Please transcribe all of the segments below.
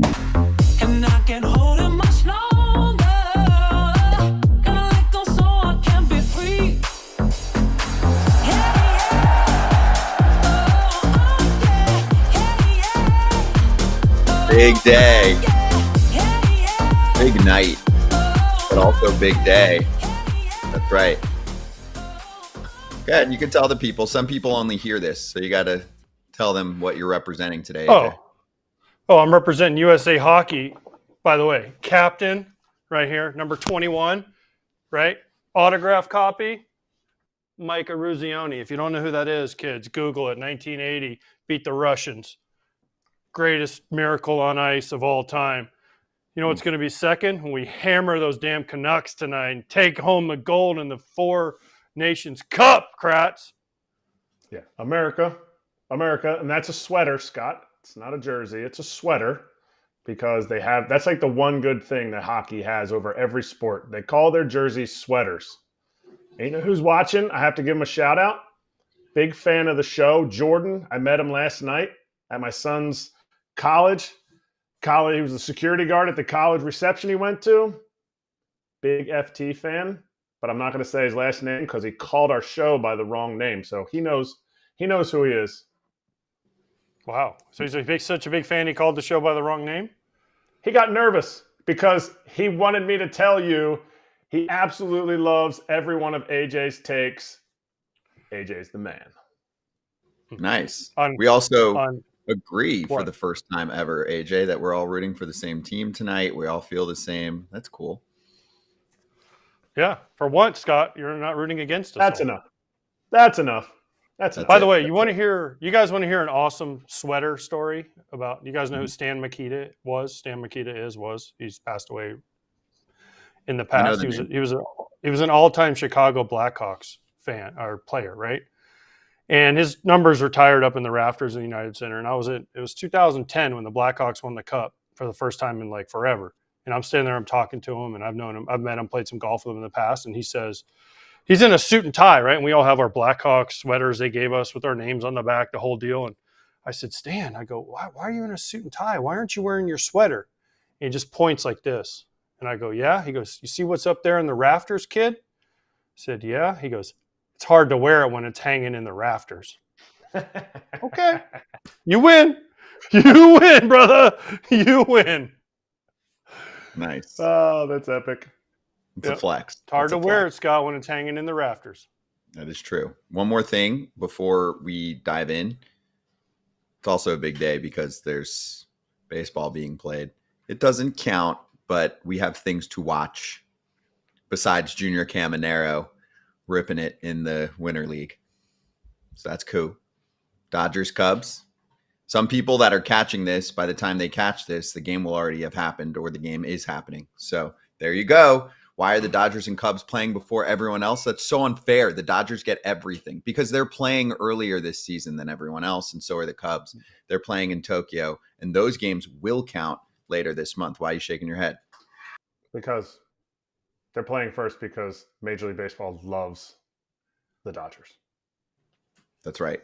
And I can't hold it much longer. Gonna let go so I can be free. Yeah, yeah. Big day. Big night. But also big day. That's right. Good. You can tell the people. Some people only hear this, so you got to tell them what you're representing today. AJ. Oh, I'm representing USA Hockey, by the way. Captain, right here, number 21, right? Autograph copy, Micah Ruzioni. If you don't know who that is, kids, Google it. 1980, beat the Russians. Greatest miracle on ice of all time. You know what's going to be second? When we hammer those damn Canucks tonight and take home the gold in the Four Nations Cup, Kratz. Yeah, America. And that's a sweater, Scott. It's not a jersey. It's a sweater because that's like the one good thing that hockey has over every sport. They call their jerseys sweaters. And you know who's watching? I have to give him a shout out. Big fan of the show, Jordan. I met him last night at my son's college. He was a security guard at the college reception he went to. Big FT fan, but I'm not going to say his last name because he called our show by the wrong name. So he knows who he is. Wow. So he's such a big fan he called the show by the wrong name? He got nervous because he wanted me to tell you he absolutely loves every one of AJ's takes. AJ's the man. Nice. We also agree for the first time ever, AJ, that we're all rooting for the same team tonight. We all feel the same. That's cool. Yeah. For once, Scott, you're not rooting against us. That's enough. That's enough. By the way, you guys want to hear an awesome sweater story about, you guys know who Stan Mikita was? Stan Mikita was. He's passed away in the past. He was an all-time Chicago Blackhawks fan or player, right? And his numbers are tired up in the rafters in the United Center. And it was 2010 when the Blackhawks won the Cup for the first time in like forever. And I'm standing there, I'm talking to him, and I've known him, I've met him, played some golf with him in the past, and he says, he's in a suit and tie, right? And we all have our Blackhawks sweaters they gave us with our names on the back, the whole deal. And I said, Stan, I go, why are you in a suit and tie? Why aren't you wearing your sweater? And he just points like this. And I go, yeah. He goes, you see what's up there in the rafters, kid? I said, yeah. He goes, it's hard to wear it when it's hanging in the rafters. Okay. You win. You win, brother. You win. Nice. Oh, that's epic. It's a flex. It's hard to wear it, Scott, when it's hanging in the rafters. That is true. One more thing before we dive in. It's also a big day because there's baseball being played. It doesn't count, but we have things to watch besides Junior Caminero ripping it in the Winter League. So that's cool. Dodgers, Cubs. Some people that are catching this, by the time they catch this, the game will already have happened or the game is happening. So there you go. Why are the Dodgers and Cubs playing before everyone else? That's so unfair. The Dodgers get everything because they're playing earlier this season than everyone else, and so are the Cubs. They're playing in Tokyo, and those games will count later this month. Why are you shaking your head? Because they're playing first because Major League Baseball loves the Dodgers. That's right.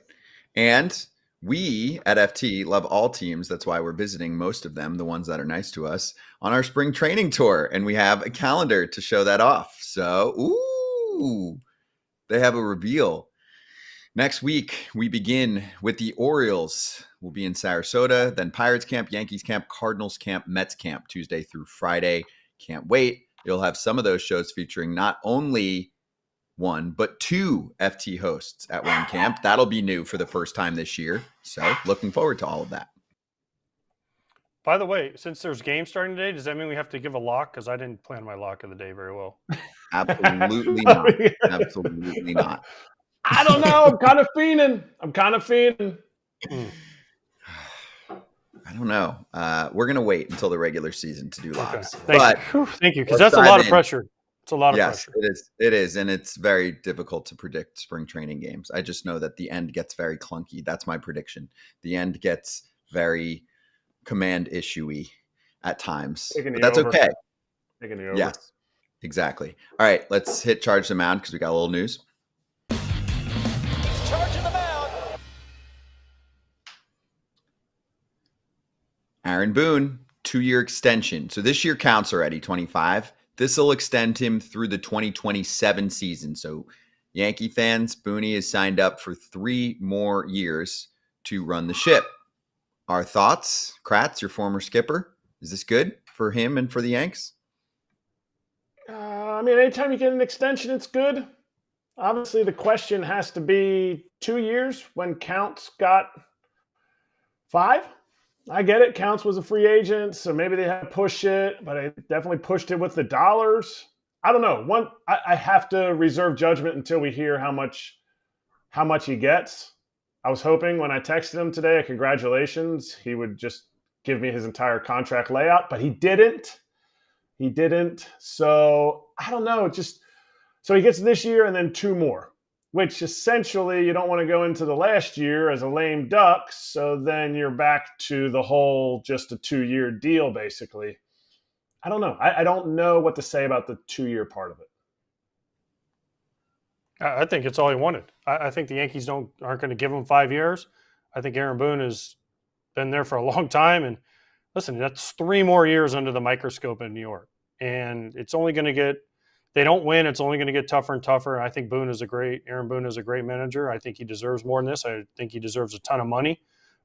And we at FT love all teams. That's why we're visiting most of them, the ones that are nice to us, on our spring training tour. And we have a calendar to show that off. So, they have a reveal. Next week, we begin with the Orioles. We'll be in Sarasota, then Pirates camp, Yankees camp, Cardinals camp, Mets camp, Tuesday through Friday. Can't wait. You'll have some of those shows featuring not only one, but two FT hosts at one camp. That'll be new for the first time this year. So looking forward to all of that. By the way, since there's games starting today, does that mean we have to give a lock? Because I didn't plan my lock of the day very well. Absolutely not. Absolutely not. I don't know. I'm kind of fiending. I don't know. We're going to wait until the regular season to do locks. Okay. Thank you. Because that's a lot of pressure. It's a lot of pressure. Yes, it is. And it's very difficult to predict spring training games. I just know that the end gets very clunky. That's my prediction. The end gets very command issue-y at times. But that's okay. Taking the over. Yes, exactly. All right, let's hit charge the mound because we got a little news. Charging the mound. Aaron Boone, 2-year extension. So this year counts already, 25. This will extend him through the 2027 season. So Yankee fans, Boone is signed up for 3 more years to run the ship. Our thoughts? Kratz, your former skipper. Is this good for him and for the Yanks? I mean, anytime you get an extension, it's good. Obviously, the question has to be 2 years when Counts got 5. I get it. Counts was a free agent, so maybe they had to push it, but I definitely pushed it with the dollars. I don't know. I have to reserve judgment until we hear how much he gets. I was hoping when I texted him today, congratulations, he would just give me his entire contract layout, but he didn't. So I don't know. So he gets this year and then 2 more, which essentially you don't want to go into the last year as a lame duck. So then you're back to the whole just a 2-year deal, basically. I don't know. I don't know what to say about the 2-year part of it. I think it's all he wanted. I think the Yankees aren't going to give him 5 years. I think Aaron Boone has been there for a long time. And listen, that's 3 more years under the microscope in New York. And it's only going to get – they don't win. It's only going to get tougher and tougher. I think Aaron Boone is a great manager. I think he deserves more than this. I think he deserves a ton of money.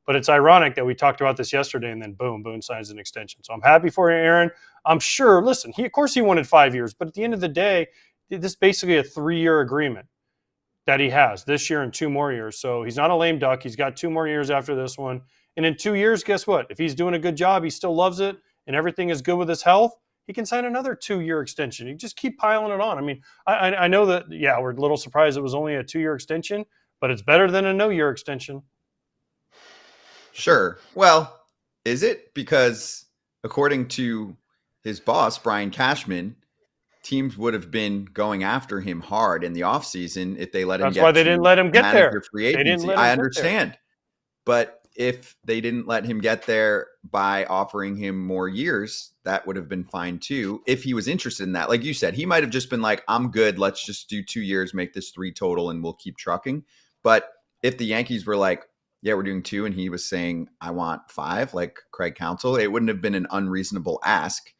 But it's ironic that we talked about this yesterday and then boom, Boone signs an extension. So I'm happy for you, Aaron. I'm sure, listen, of course he wanted 5 years. But at the end of the day, this is basically a 3-year agreement that he has this year and 2 more years. So he's not a lame duck. He's got 2 more years after this one. And in 2 years, guess what? If he's doing a good job, he still loves it, and everything is good with his health, he can sign another 2-year extension. You just keep piling it on. I mean, I know that, yeah, we're a little surprised it was only a 2-year extension, but it's better than a no-year extension. Sure. Well, is it? Because according to his boss, Brian Cashman, teams would have been going after him hard in the offseason if they let him get That's why they didn't let him get there. Free agency. They didn't let him I understand. But if they didn't let him get there by offering him more years, that would have been fine too. If he was interested in that, like you said, he might have just been like, I'm good. Let's just do 2 years, make this 3 total, and we'll keep trucking. But if the Yankees were like, yeah, we're doing 2, and he was saying, I want 5, like Craig Counsell, it wouldn't have been an unreasonable ask.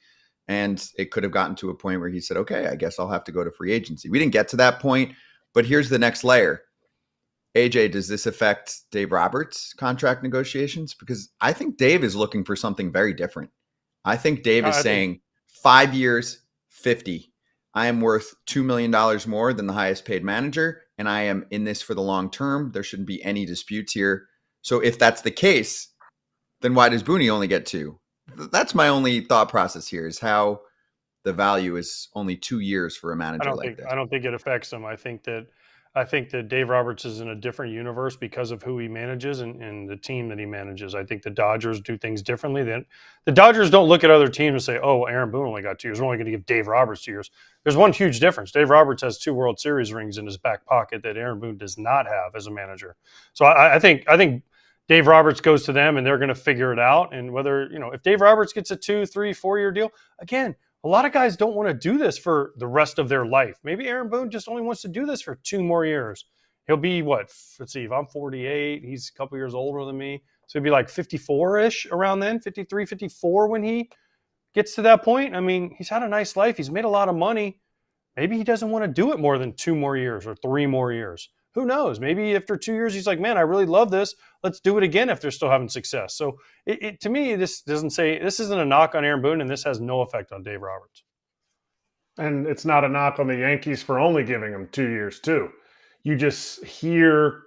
And it could have gotten to a point where he said, okay, I guess I'll have to go to free agency. We didn't get to that point, but here's the next layer. AJ, does this affect Dave Roberts' contract negotiations? Because I think Dave is looking for something very different. I think Dave is saying 5 years, 50. I am worth $2 million more than the highest paid manager, and I am in this for the long term. There shouldn't be any disputes here. So if that's the case, then why does Boone only get 2? That's my only thought process here, is how the value is only 2 years for a manager like this. I don't think it affects him. I think that Dave Roberts is in a different universe because of who he manages and the team that he manages. I think the Dodgers do things differently. The Dodgers don't look at other teams and say, oh, Aaron Boone only got 2 years. We're only going to give Dave Roberts 2 years. There's one huge difference. Dave Roberts has 2 World Series rings in his back pocket that Aaron Boone does not have as a manager. So I think Dave Roberts goes to them and they're going to figure it out. And whether, if Dave Roberts gets a 2, 3, 4-year deal, again, a lot of guys don't want to do this for the rest of their life. Maybe Aaron Boone just only wants to do this for 2 more years. He'll be let's see, if I'm 48, he's a couple years older than me. So he'd be like 54-ish around then, 53, 54 when he gets to that point. I mean, he's had a nice life. He's made a lot of money. Maybe he doesn't want to do it more than 2 more years or 3 more years. Who knows? Maybe after 2 years, he's like, man, I really love this. Let's do it again if they're still having success. So to me, this isn't a knock on Aaron Boone, and this has no effect on Dave Roberts. And it's not a knock on the Yankees for only giving him 2 years too. You just hear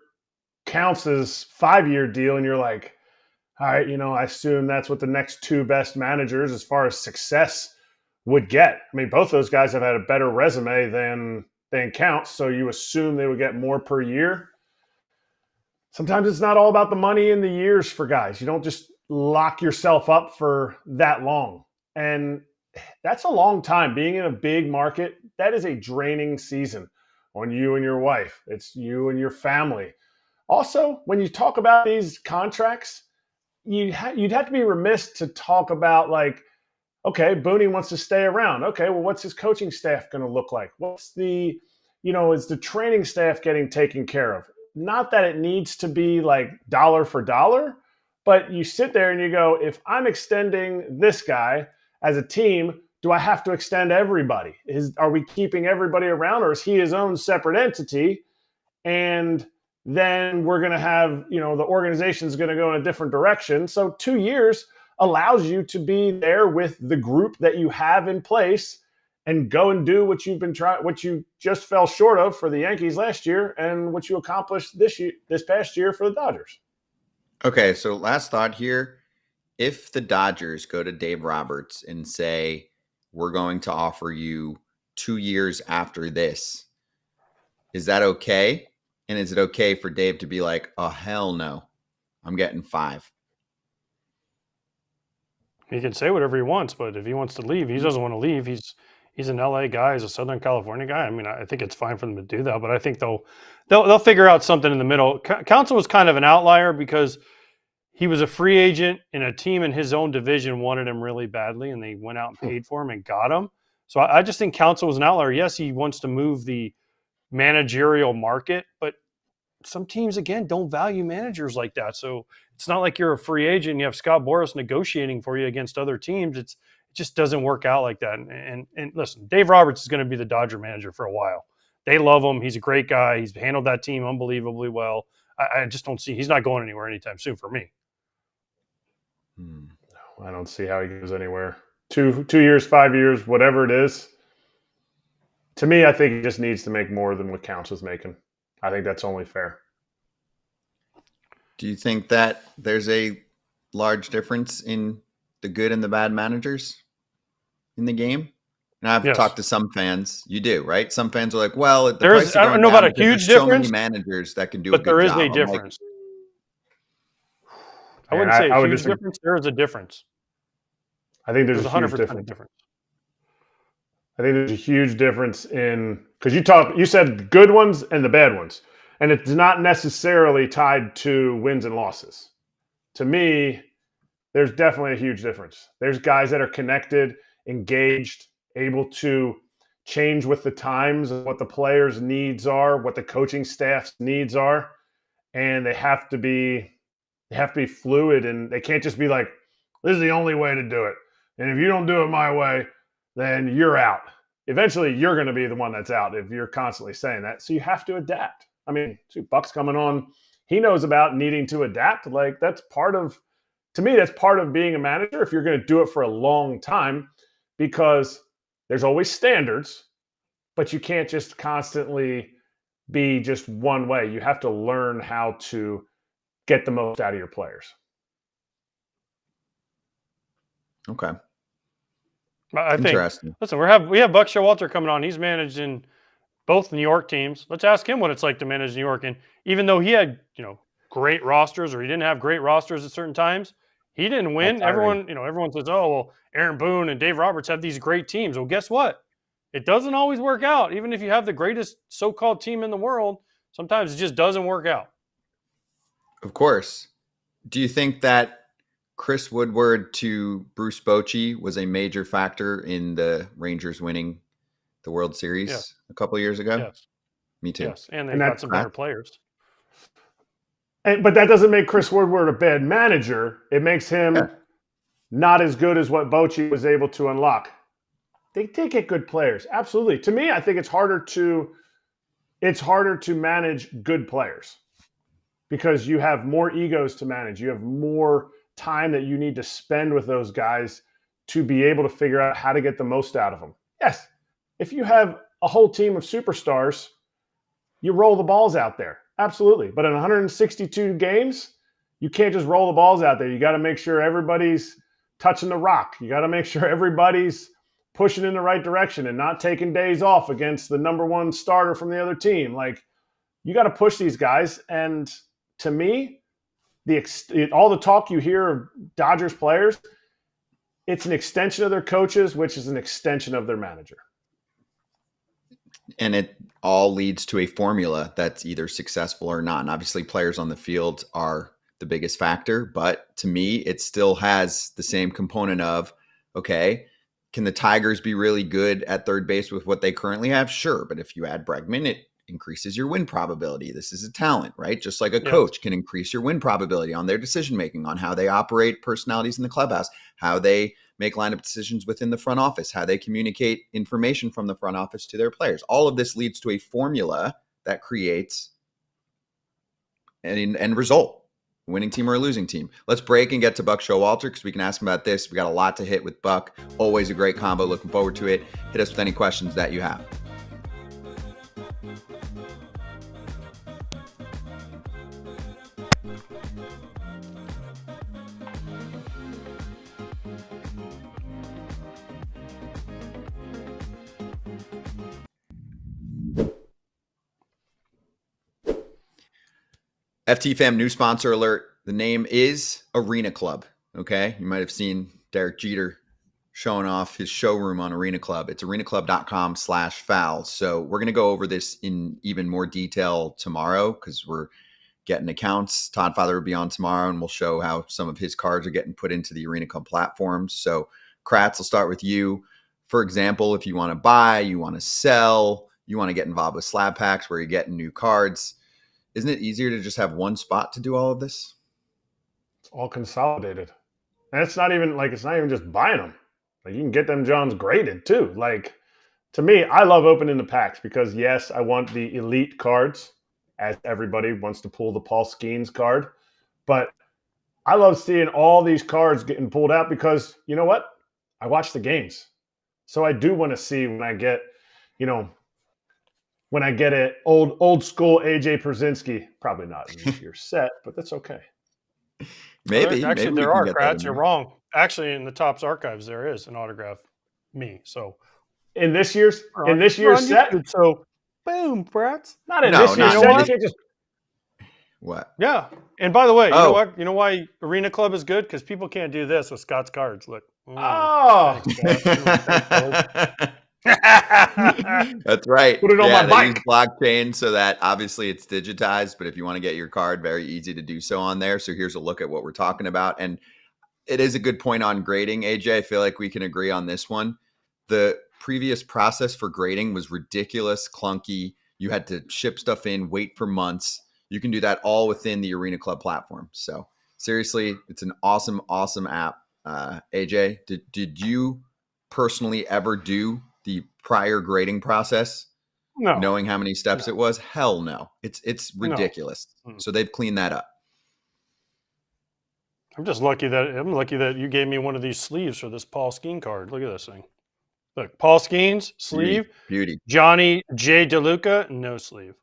Counts' 5-year deal, and you're like, all right, I assume that's what the next 2 best managers as far as success would get. I mean, both those guys have had a better resume than Counts, so you assume they would get more per year. Sometimes it's not all about the money and the years for guys. You don't just lock yourself up for that long. And that's a long time. Being in a big market, that is a draining season on you and your wife. It's you and your family. Also, when you talk about these contracts, you'd have to be remiss to talk about like, okay, Boone wants to stay around. Okay, well, what's his coaching staff going to look like? What's is the training staff getting taken care of? Not that it needs to be like dollar for dollar, But you sit there and you go, if I'm extending this guy as a team, do I have to extend everybody? Are we keeping everybody around, or is he his own separate entity? And then we're going to have, the organization's going to go in a different direction. So 2 years allows you to be there with the group that you have in place and go and do what you've been trying, what you just fell short of for the Yankees last year, and what you accomplished this past year for the Dodgers. Okay, so last thought here. If the Dodgers go to Dave Roberts and say, we're going to offer you 2 years after this, is that okay? And is it okay for Dave to be like, oh, hell no, I'm getting 5? He can say whatever he wants, but if he wants to leave, he doesn't want to leave. He's an LA guy, he's a Southern California guy. I mean, I think it's fine for them to do that, but I think they'll figure out something in the middle. Counsell was kind of an outlier because he was a free agent and a team in his own division wanted him really badly, and they went out and paid for him and got him. So I just think Counsell was an outlier. Yes, he wants to move the managerial market, but some teams, again, don't value managers like that. So it's not like you're a free agent and you have Scott Boras negotiating for you against other teams. It just doesn't work out like that. And listen, Dave Roberts is going to be the Dodger manager for a while. They love him. He's a great guy. He's handled that team unbelievably well. I just don't see – he's not going anywhere anytime soon for me. I don't see how he goes anywhere. 2 years, 5 years, whatever it is. To me, I think he just needs to make more than what Counsell's making. I think that's only fair. Do you think that there's a large difference in the good and the bad managers in the game? And I've talked to some fans. You do, right? Some fans are like, well, the price is I don't know about a huge difference. So many managers that can do a good job. But there is a difference. I wouldn't say a huge difference. There is a difference. I think there's a 100% difference. I think there's a huge difference because you said good ones and the bad ones, and it's not necessarily tied to wins and losses. To me, there's definitely a huge difference. There's guys that are connected, engaged, able to change with the times and what the players' needs are, what the coaching staff's needs are, and they have to be fluid, and they can't just be like, this is the only way to do it. And if you don't do it my way, then you're out. Eventually, you're going to be the one that's out if you're constantly saying that. So you have to adapt. I mean, Buck's coming on. He knows about needing to adapt. Like, that's part of being a manager if you're going to do it for a long time, because there's always standards, but you can't just constantly be just one way. You have to learn how to get the most out of your players. Okay. I think, listen, we have Buck Showalter coming on. He's managing both New York teams. Let's ask him what it's like to manage New York. And even though he had, great rosters, or he didn't have great rosters at certain times, he didn't win. Everyone says, oh, well, Aaron Boone and Dave Roberts have these great teams. Well, guess what? It doesn't always work out. Even if you have the greatest so-called team in the world, sometimes it just doesn't work out. Of course. Do you think that Chris Woodward to Bruce Bochy was a major factor in the Rangers winning the World Series a couple of years ago? Yes. Me too. Yes, and they got some better players. But that doesn't make Chris Woodward a bad manager. It makes him not as good as what Bochy was able to unlock. They did get good players, absolutely. To me, I think it's harder to manage good players because you have more egos to manage. You have more time that you need to spend with those guys to be able to figure out how to get the most out of them. Yes, if you have a whole team of superstars, you roll the balls out there. Absolutely. But in 162 games, you can't just roll the balls out there. You got to make sure everybody's touching the rock. You got to make sure everybody's pushing in the right direction and not taking days off against the number one starter from the other team. Like, you got to push these guys. And to me, all the talk you hear of Dodgers players, it's an extension of their coaches, which is an extension of their manager. And it all leads to a formula that's either successful or not. And obviously players on the field are the biggest factor, but to me, it still has the same component of, okay, can the Tigers be really good at third base with what they currently have? Sure. But if you add Bregman, it increases your win probability. This is a talent, right? Just like a coach can increase your win probability on their decision making, on how they operate personalities in the clubhouse, how they make lineup decisions within the front office, how they communicate information from the front office to their players. All of this leads to a formula that creates an end result. Winning team or a losing team. Let's break and get to Buck Showalter because we can ask him about this. We got a lot to hit with Buck. Always a great combo. Looking forward to it. Hit us with any questions that you have. FT Fam new sponsor alert. The name is Arena Club. Okay. You might have seen Derek Jeter showing off his showroom on Arena Club. It's arenaclub.com/foul. So we're going to go over this in even more detail tomorrow because we're getting accounts. Todd Father will be on tomorrow and we'll show how some of his cards are getting put into the Arena Club platforms. So Kratz, I'll start with you. For example, if you want to buy, you want to sell, you want to get involved with slab packs where you're getting new cards, isn't it easier to just have one spot to do all of this? It's all consolidated. And it's not even just buying them. Like you can get them Johns graded too. Like to me, I love opening the packs because yes, I want the elite cards as everybody wants to pull the Paul Skeens card. But I love seeing all these cards getting pulled out because you know what? I watch the games. So I do want to see when I get, when I get it old school AJ Pierzynski, probably not in this year's set, but that's okay. Maybe. Actually, maybe there are, Kratz. You're wrong. Actually, in the Topps archives, there is an autograph me. So in this year's set, so boom, Kratz. Not in this year's set. You can't just... What? Yeah. And by the way, you know what? You know why Arena Club is good? Because people can't do this with Scott's cards. Look. Thanks, That's right. Put it on my bike. Use blockchain so that obviously it's digitized, but if you want to get your card, very easy to do so on there. So here's a look at what we're talking about. And it is a good point on grading, AJ. I feel like we can agree on this one. The previous process for grading was ridiculous, clunky. You had to ship stuff in, wait for months. You can do that all within the Arena Club platform. So seriously, it's an awesome, awesome app. AJ, did you personally ever do the prior grading process? No. Knowing how many steps it was? Hell no. It's ridiculous. No. So they've cleaned that up. I'm lucky that you gave me one of these sleeves for this Paul Skeen card. Look at this thing. Look, Paul Skeens, sleeve. Beauty. Johnny J. DeLuca, no sleeve.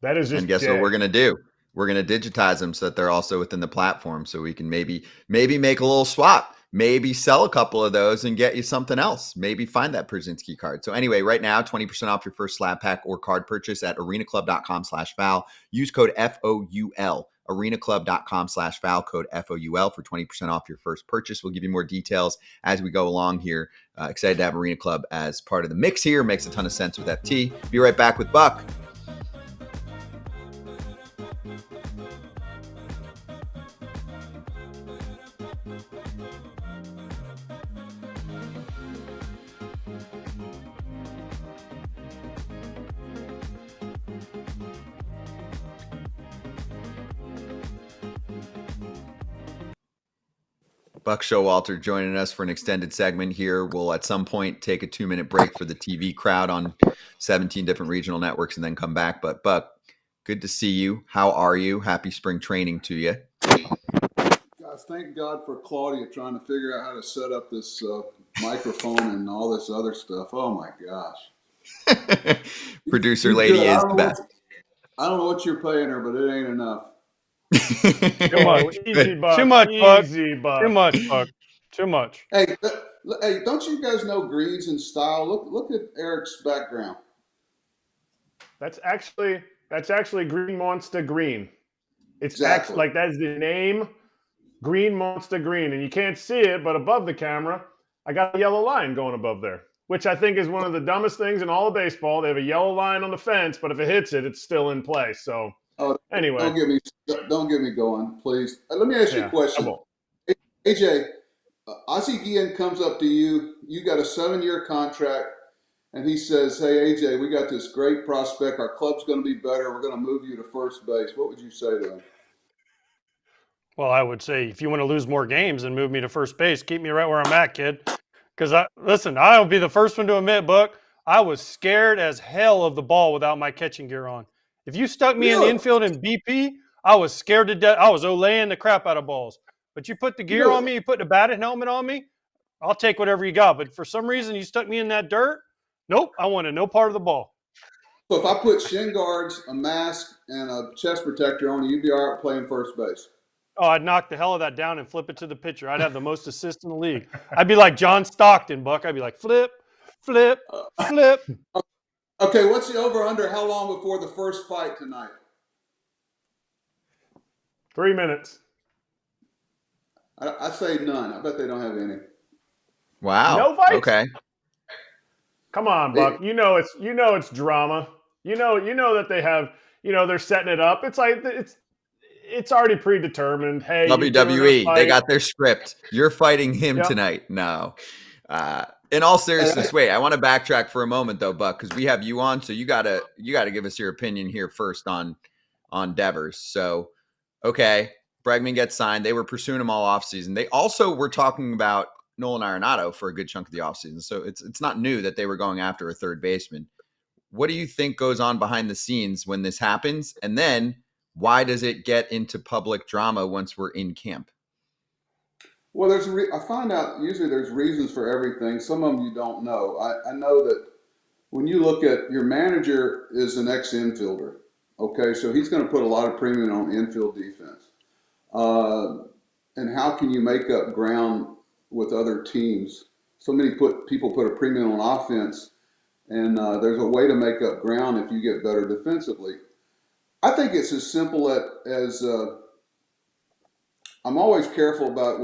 That is just. And guess what we're gonna do? We're gonna digitize them so that they're also within the platform, so we can maybe make a little swap. Maybe sell a couple of those and get you something else. Maybe find that Pierzynski card. So anyway, right now, 20% off your first slab pack or card purchase at arenaclub.com/foul. Use code FOUL. arenaclub.com/foul, code FOUL for 20% off your first purchase. We'll give you more details as we go along here. Excited to have Arena Club as part of the mix here. Makes a ton of sense with FT. Be right back with Buck. Buck Showalter joining us for an extended segment here. We'll at some point take a 2-minute break for the TV crowd on 17 different regional networks and then come back. But Buck, good to see you. How are you? Happy spring training to you. Guys, thank God for Claudia trying to figure out how to set up this microphone and all this other stuff. Oh my gosh. Producer lady is the best. I don't know what you're paying her, but it ain't enough. Too much. Easy, Buck. Too much, Buck. Easy, Buck. Too much, Buck. Too much. Hey, don't you guys know greens and style? Look at Erik's background. That's actually Green Monster Green. It's Exactly. like that's the name, Green Monster Green, and you can't see it, but above the camera, I got a yellow line going above there, which I think is one of the dumbest things in all of baseball. They have a yellow line on the fence, but if it hits it, it's still in play. So anyway, Don't get me going, please. Let me ask you a question. AJ, Ozzie Guillen comes up to you. You got a 7-year contract. and he says, "Hey AJ, we got this great prospect. Our club's going to be better. We're going to move you to first base." What would you say to him? Well, I would say if you want to lose more games and move me to first base, keep me right where I'm at, kid. Because I'll be the first one to admit, Buck, I was scared as hell of the ball without my catching gear on. If you stuck me in the infield in BP, I was scared to death. I was olaying the crap out of balls. But you put the gear on me, you put the batting helmet on me, I'll take whatever you got. But for some reason, you stuck me in that dirt. Nope, I wanted no part of the ball. So if I put shin guards, a mask, and a chest protector on you, you'd be all right playing first base. Oh, I'd knock the hell of that down and flip it to the pitcher. I'd have the most assists in the league. I'd be like John Stockton, Buck. I'd be like, flip, flip, flip. Okay, what's the over-under? How long before the first fight tonight? 3 minutes. I say none. I bet they don't have any. Wow. No fights? Okay. Come on, Buck. You know it's drama. You know that they have, they're setting it up. It's like it's already predetermined. Hey, WWE, they got their script. You're fighting him tonight. No. In all seriousness, wait, I want to backtrack for a moment though, Buck, because we have you on, so you gotta give us your opinion here first on Devers. So, okay, Bregman gets signed. They were pursuing him all offseason. They also were talking about Nolan Arenado for a good chunk of the offseason. So it's not new that they were going after a third baseman. What do you think goes on behind the scenes when this happens? And then why does it get into public drama once we're in camp? Well, I find out usually there's reasons for everything. Some of them you don't know. I know that when you look at your manager is an ex-infielder, okay, so he's going to put a lot of premium on infield defense. And how can you make up ground with other teams? So many people put a premium on offense, and there's a way to make up ground if you get better defensively. I think it's as simple as I'm always careful about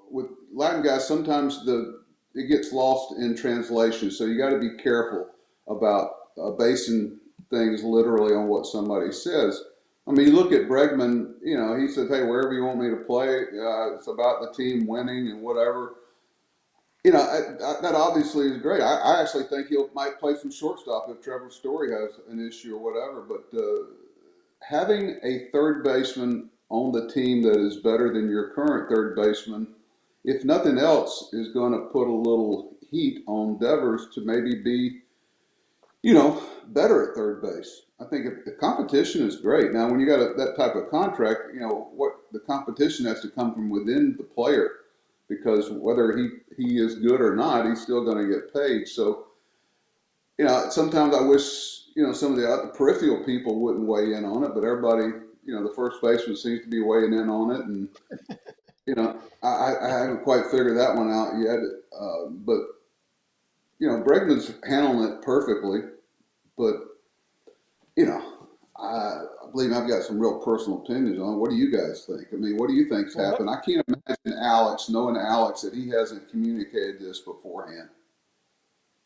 with Latin guys. Sometimes it gets lost in translation, so you got to be careful about basing things literally on what somebody says. I mean, you look at Bregman. He said, "Hey, wherever you want me to play, it's about the team winning and whatever." That obviously is great. I actually think might play some shortstop if Trevor Story has an issue or whatever. But having a third baseman on the team that is better than your current third baseman, if nothing else, is going to put a little heat on Devers to maybe be, better at third base. I think the competition is great. Now, when you got that type of contract, what the competition has to come from within the player, because whether he is good or not, he's still going to get paid. So, sometimes I wish, some of the peripheral people wouldn't weigh in on it, but everybody, the first baseman seems to be weighing in on it. And, I haven't quite figured that one out yet. But, Bregman's handling it perfectly. But, I believe I've got some real personal opinions on it. What do you guys think? I mean, what do you think's happened? I can't imagine knowing Alex, that he hasn't communicated this beforehand.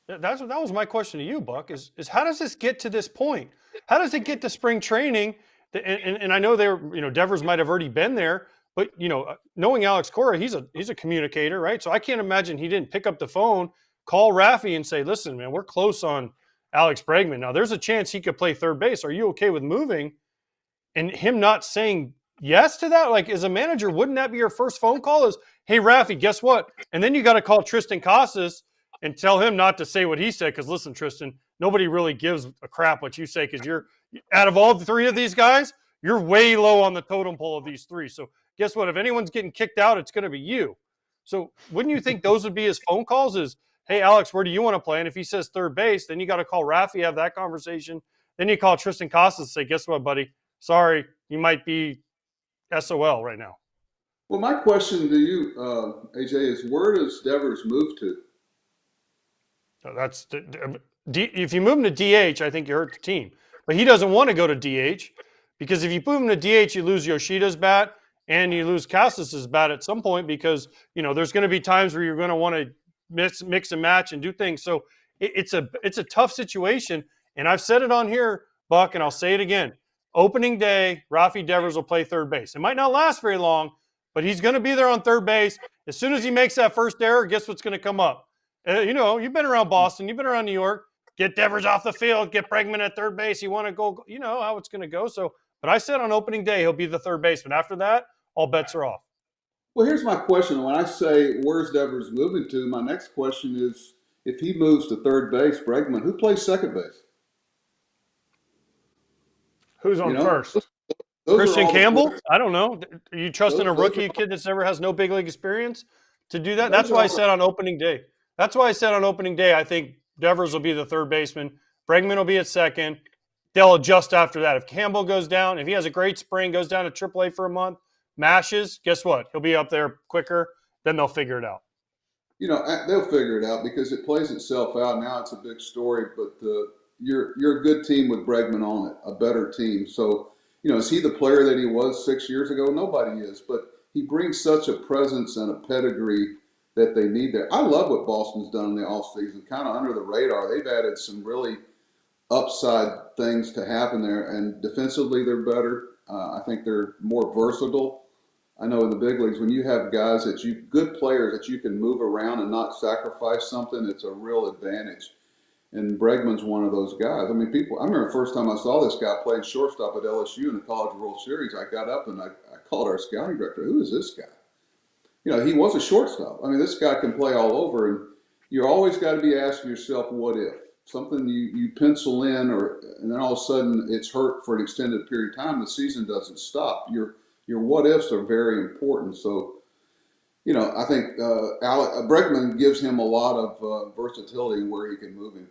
That was my question to you, Buck, is how does this get to this point? How does it get to spring training? And I know Devers might have already been there, but, knowing Alex Cora, he's a communicator, right? So I can't imagine he didn't pick up the phone, call Raffy and say, "Listen, man, we're close on Alex Bregman. Now, there's a chance he could play third base. Are you okay with moving?" And him not saying yes to that, like, as a manager, wouldn't that be your first phone call is, "Hey, Raffy, guess what?" And then you got to call Tristan Casas and tell him not to say what he said. Because listen, Tristan, nobody really gives a crap what you say, because you're, out of all three of these guys, you're way low on the totem pole of these three. So guess what? If anyone's getting kicked out, it's going to be you. So wouldn't you think those would be his phone calls is, "Hey, Alex, where do you want to play?" And if he says third base, then you got to call Raffy, have that conversation. Then you call Tristan Casas and say, "Guess what, buddy? Sorry, you might be SOL right now." Well, my question to you, AJ, is where does Devers move to? If you move him to DH, I think you hurt the team. But he doesn't want to go to DH, because if you move him to DH, you lose Yoshida's bat and you lose Casas's bat at some point, because there's going to be times where you're going to want to mix and match and do things. So it's a tough situation. And I've said it on here, Buck, and I'll say it again. Opening day, Rafi Devers will play third base. It might not last very long, but he's going to be there on third base. As soon as he makes that first error, guess what's going to come up? You've been around Boston. You've been around New York. Get Devers off the field. Get Bregman at third base. You want to go. You know how it's going to go. So, but I said on opening day he'll be the third baseman. After that, all bets are off. Well, here's my question. When I say where's Devers moving to, my next question is if he moves to third base, Bregman, who plays second base? Who's on first? Those Christian Campbell? players. I don't know. Are you trusting a rookie kid that's never has no big league experience to do that? That's why I said on opening day. I think Devers will be the third baseman. Bregman will be at second. They'll adjust after that. If Campbell goes down, if he has a great spring, goes down to AAA for a month, mashes, guess what? He'll be up there quicker. Then they'll figure it out. They'll figure it out because it plays itself out. Now it's a big story, but you're a good team with Bregman on it, a better team. So, is he the player that he was 6 years ago? Nobody is, but he brings such a presence and a pedigree that they need there. I love what Boston's done in the offseason, kind of under the radar. They've added some really upside things to happen there, and defensively they're better. I think they're more versatile. I know in the big leagues, when you have guys good players that you can move around and not sacrifice something, it's a real advantage. And Bregman's one of those guys. I remember the first time I saw this guy playing shortstop at LSU in the College World Series, I got up and I called our scouting director, who is this guy? He was a shortstop. This guy can play all over, and you always got to be asking yourself, what if? Something you pencil in, and then all of a sudden it's hurt for an extended period of time, the season doesn't stop. Your what ifs are very important. So, I think Bregman gives him a lot of versatility in where he can move him.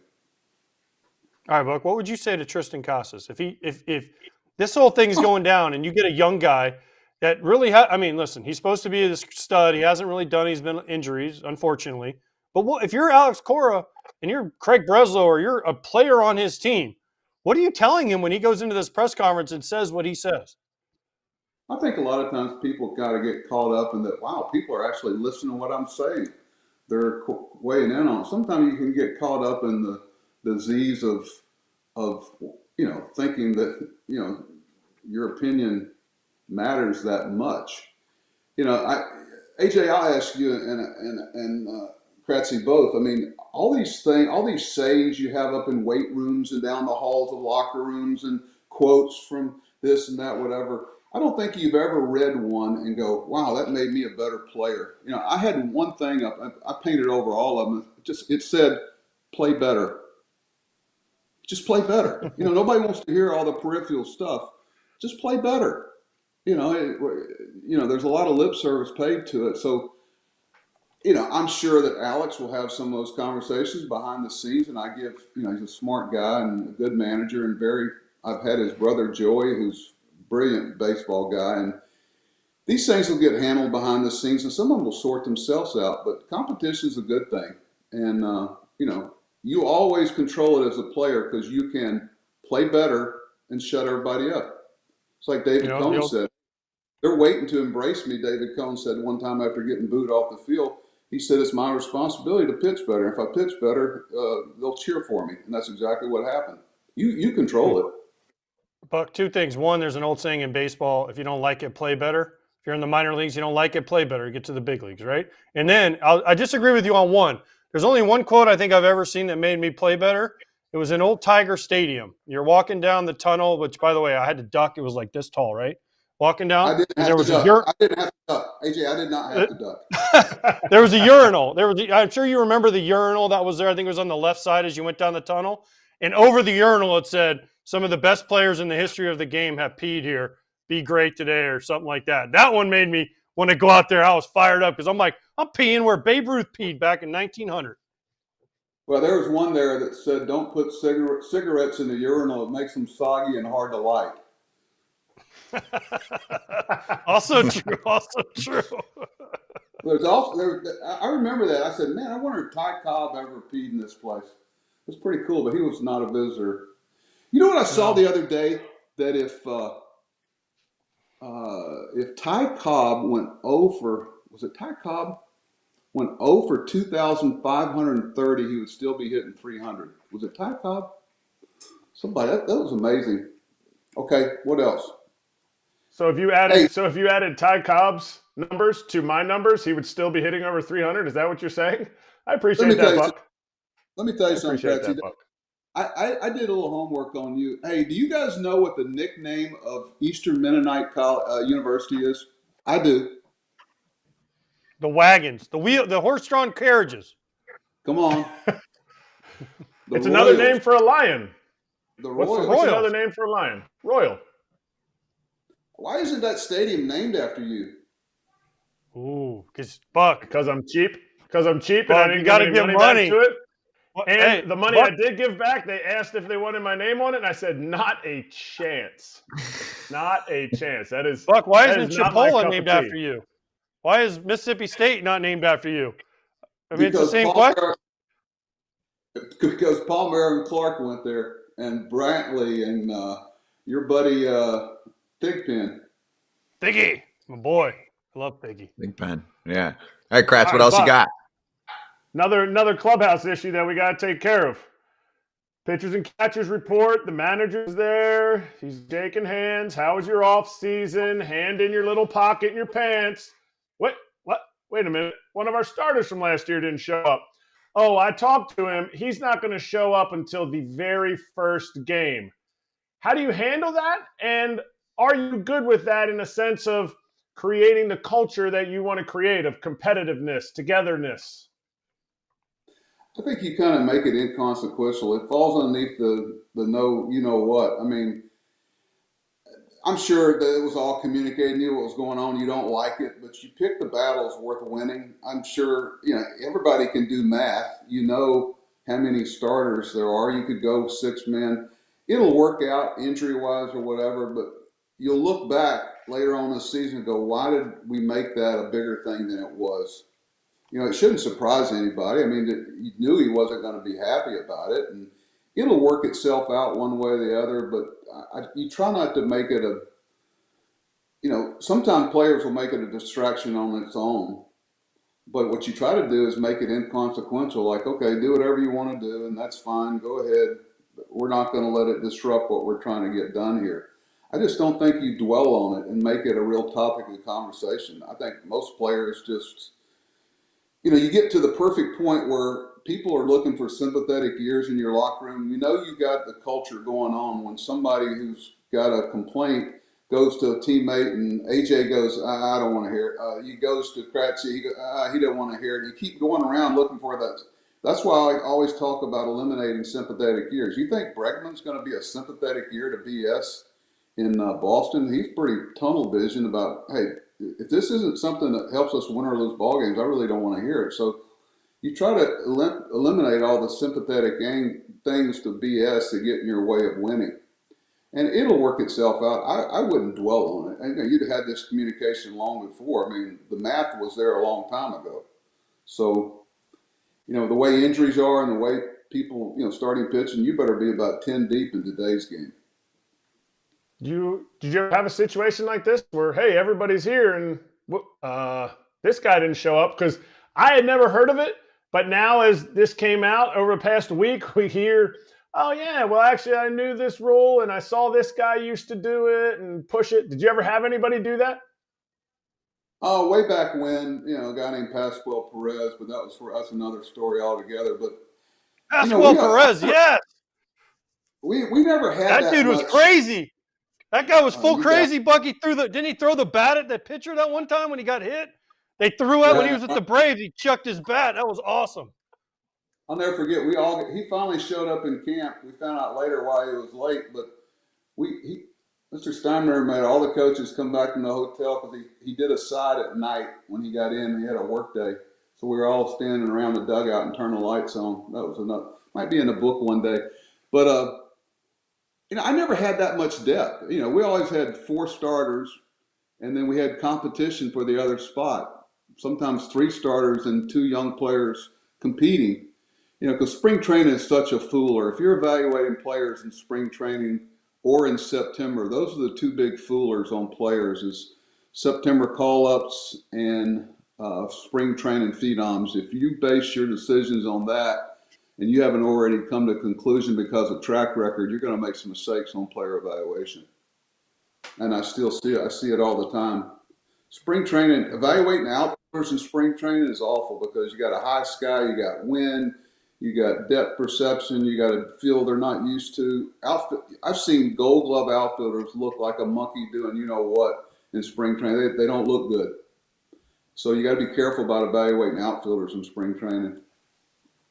All right, Buck, what would you say to Tristan Casas? If this whole thing's going down and you get a young guy that really listen, he's supposed to be this stud. He hasn't really done. He's been injuries, unfortunately. But if you're Alex Cora and you're Craig Breslow or you're a player on his team, what are you telling him when he goes into this press conference and says what he says? I think a lot of times people got to get caught up in that, wow, people are actually listening to what I'm saying. They're weighing in on it. Sometimes you can get caught up in the disease of thinking that, your opinion matters that much. AJ, I'll ask you and Kratzy both. All these things, all these sayings you have up in weight rooms and down the halls of locker rooms and quotes from this and that, whatever. I don't think you've ever read one and go, wow, that made me a better player. I had one thing up, I painted over all of them. It said, play better. Just play better. Nobody wants to hear all the peripheral stuff. Just play better. There's a lot of lip service paid to it. So, I'm sure that Alex will have some of those conversations behind the scenes, and I give, he's a smart guy and a good manager and I've had his brother Joey, who's a brilliant baseball guy, and these things will get handled behind the scenes, and some of them will sort themselves out, but competition is a good thing. And, you always control it as a player because you can play better and shut everybody up. It's like David Cohn said. They're waiting to embrace me, David Cohn said one time after getting booed off the field. He said, it's my responsibility to pitch better. If I pitch better, they'll cheer for me. And that's exactly what happened. You control it. Buck, two things. One, there's an old saying in baseball, if you don't like it, play better. If you're in the minor leagues, you don't like it, play better. Get to the big leagues, right? And then I disagree with you on one. There's only one quote I think I've ever seen that made me play better. It was in Old Tiger Stadium. You're walking down the tunnel, which, by the way, I had to duck. It was like this tall, right? Walking down. I didn't have to duck. I didn't have to duck. AJ, I did not have to duck. There was a urinal. I'm sure you remember the urinal that was there. I think it was on the left side as you went down the tunnel. And over the urinal, it said, some of the best players in the history of the game have peed here. Be great today or something like that. That one made me want to go out there. I was fired up because I'm like, I'm peeing where Babe Ruth peed back in 1900. Well, there was one there that said, don't put cigarettes in the urinal. It makes them soggy and hard to light. Also true. Also true. I remember that. I said, man, I wonder if Ty Cobb ever peed in this place. It was pretty cool, but he was not a visitor. You know what I saw the other day? That if Ty Cobb went 0 for, was it Ty Cobb? Went 0 for 2,530, he would still be hitting 300. Was it Ty Cobb? Somebody, that was amazing. Okay, what else? So if you added Ty Cobb's numbers to my numbers, he would still be hitting over 300. Is that what you're saying? I appreciate that, Buck. Let me tell you something, Appreciate Kratz. that, Buck. I did a little homework on you. Hey, do you guys know what the nickname of Eastern Mennonite University is? I do. The wagons, the horse-drawn carriages. Come on. It's another name for a lion. The What's Royals. another name for a lion? Royal. Why isn't that stadium named after you? Ooh, because Buck. Because I'm cheap. Because I'm cheap, Buck, and I didn't you gotta give give money money. back to it. And Hey, the money Buck, I did give back, they asked if they wanted my name on it, and I said, not a chance. Not a chance. That is Buck, why that isn't is not my Chipola cup named of tea. after you? Why is Mississippi State not named after you? I mean, it's the Because same Paul question. Because Palmer and Clark went there, and Brantley, and your buddy Thigpen. Thiggy, my boy. I love Thiggy. Big pen. Yeah. All right, Kratz, All what right, else you Buck. got? Another clubhouse issue that we got to take care of. Pitchers and catchers report. The manager's there. He's shaking hands. How was your off season? Hand in your little pocket in your pants. What? Wait a minute. One of our starters from last year didn't show up. Oh, I talked to him. He's not going to show up until the very first game. How do you handle that? And are you good with that in a sense of creating the culture that you want to create of competitiveness, togetherness? I think you kind of make it inconsequential. It falls underneath the no, you know what. I mean, I'm sure that it was all communicated, knew what was going on. You don't like it, but you pick the battles worth winning. I'm sure, everybody can do math. You know how many starters there are. You could go 6 men. It'll work out injury-wise or whatever, but you'll look back later on this season and go, why did we make that a bigger thing than it was? It shouldn't surprise anybody. I mean, you knew he wasn't going to be happy about it, and it'll work itself out one way or the other, but you try not to make it sometimes players will make it a distraction on its own, but what you try to do is make it inconsequential, like, okay, do whatever you want to do, and that's fine, go ahead. We're not going to let it disrupt what we're trying to get done here. I just don't think you dwell on it and make it a real topic of conversation. I think most players just, you get to the perfect point where people are looking for sympathetic ears in your locker room. You got the culture going on when somebody who's got a complaint goes to a teammate and AJ goes, I don't want to hear it. He goes to Kratz, he don't want to hear it. You keep going around looking for that. That's why I always talk about eliminating sympathetic ears. You think Bregman's going to be a sympathetic ear to BS in Boston? He's pretty tunnel vision about, hey, if this isn't something that helps us win or lose ball games, I really don't want to hear it. So you try to eliminate all the sympathetic things to BS that get in your way of winning. And it'll work itself out. I wouldn't dwell on it. You'd had this communication long before. I mean, the math was there a long time ago. So, the way injuries are and the way people, starting pitching, you better be about 10 deep in today's game. Did you ever have a situation like this where, hey, everybody's here and this guy didn't show up? Because I had never heard of it, but now as this came out over the past week, we hear, oh, yeah, well, actually, I knew this rule and I saw this guy used to do it and push it. Did you ever have anybody do that? Oh, way back when, a guy named Pascual Perez, but that was for us another story altogether. But Pascual Perez, yes. We never had that dude was much. Crazy. That guy was full crazy. Got... Buck, didn't he throw the bat at that pitcher that one time when he got hit? They threw it when he was with the Braves. He chucked his bat. That was awesome. I'll never forget. He finally showed up in camp. We found out later why he was late, but Mr. Steinbrenner made all the coaches come back from the hotel because he did a side at night when he got in. He had a work day, so we were all standing around the dugout and turning the lights on. That was enough. Might be in a book one day, but I never had that much depth. We always had 4 starters, and then we had competition for the other spot. Sometimes 3 starters and 2 young players competing. Because spring training is such a fooler. If you're evaluating players in spring training or in September, those are the 2 big foolers on players is September call-ups and spring training phenoms. If you base your decisions on that and you haven't already come to a conclusion because of track record, you're going to make some mistakes on player evaluation. and I still see it. I see it all the time. Spring training, evaluating outfielders in spring training is awful because you got a high sky, you got wind, you got depth perception, you got a feel they're not used to. I've seen Gold Glove outfielders look like a monkey doing you know what in spring training. They don't look good. So you got to be careful about evaluating outfielders in spring training.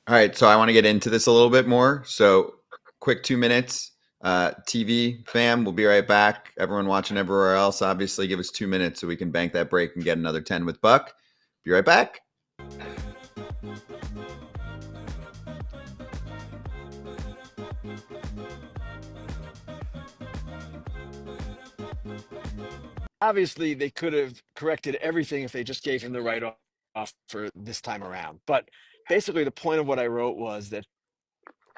All right, so I want to get into this a little bit more. So quick 2 minutes. TV fam, we'll be right back. Everyone watching everywhere else, obviously, give us 2 minutes so we can bank that break and get another 10 with Buck. Be right back. Obviously, they could have corrected everything if they just gave him the right offer this time around. But basically, the point of what I wrote was that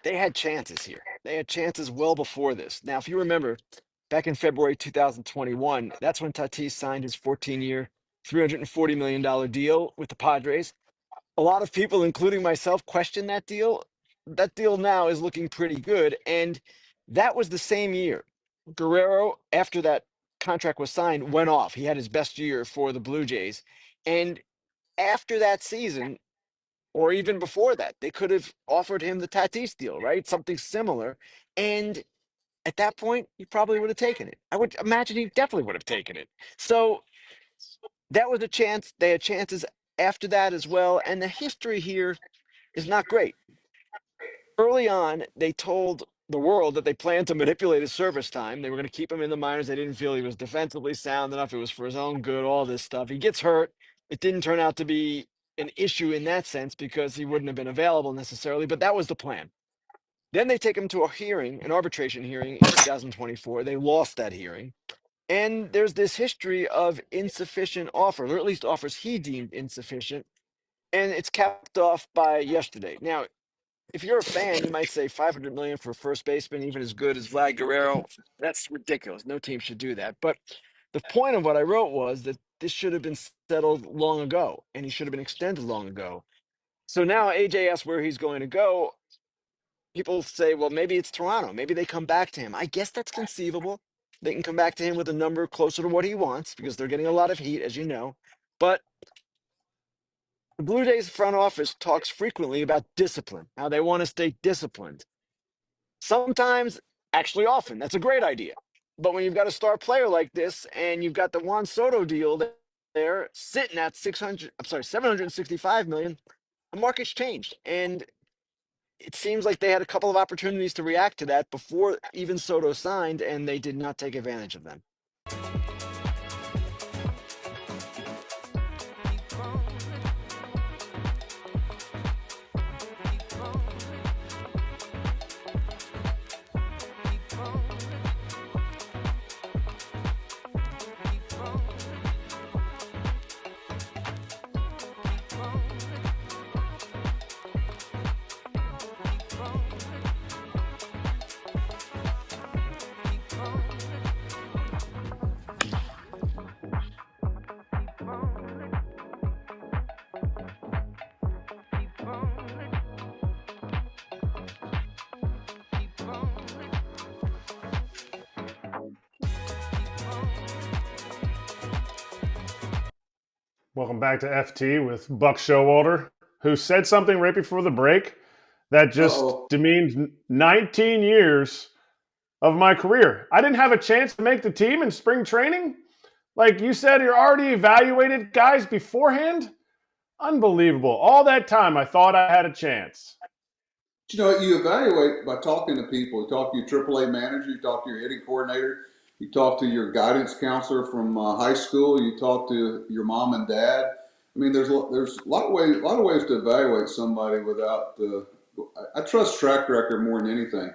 they had chances here. They had chances well before this. Now, if you remember, back in February 2021, that's when Tatis signed his 14-year, $340 million deal with the Padres. A lot of people, including myself, question that deal. That deal now is looking pretty good. And that was the same year. Guerrero, after that contract was signed, went off. He had his best year for the Blue Jays. And after that season, or even before that, they could have offered him the Tatis deal, right? Something similar. And at that point, he probably would have taken it. I would imagine he definitely would have taken it. So that was a chance. They had chances after that as well. And the history here is not great. Early on, they told the world that they planned to manipulate his service time. They were going to keep him in the minors. They didn't feel he was defensively sound enough. It was for his own good, all this stuff. He gets hurt. It didn't turn out to be an issue in that sense because he wouldn't have been available necessarily, but that was the plan. Then they take him to a hearing, an arbitration hearing in 2024. They lost that hearing. And there's this history of insufficient offers, or at least offers he deemed insufficient. And it's capped off by yesterday. Now, if you're a fan, you might say $500 million for a first baseman, even as good as Vlad Guerrero. That's ridiculous. No team should do that. But the point of what I wrote was that this should have been settled long ago, and he should have been extended long ago. So now AJ asks where he's going to go. People say, well, maybe it's Toronto. Maybe they come back to him. I guess that's conceivable. They can come back to him with a number closer to what he wants because they're getting a lot of heat, as you know. But the Blue Jays front office talks frequently about discipline, how they want to stay disciplined. Sometimes, actually often, that's a great idea. But when you've got a star player like this and you've got the Juan Soto deal there sitting at $765 million, the market's changed. And it seems like they had a couple of opportunities to react to that before even Soto signed, and they did not take advantage of them. Welcome back to FT with Buck Showalter, who said something right before the break that just demeans 19 years of my career. I didn't have a chance to make the team in spring training. Like you said, you're already evaluated guys beforehand. Unbelievable. All that time, I thought I had a chance. You know, you evaluate by talking to people. You talk to your AAA manager, you talk to your hitting coordinator, you talk to your guidance counselor from high school, you talk to your mom and dad. I mean, there's a lot of ways to evaluate somebody without the. I trust track record more than anything.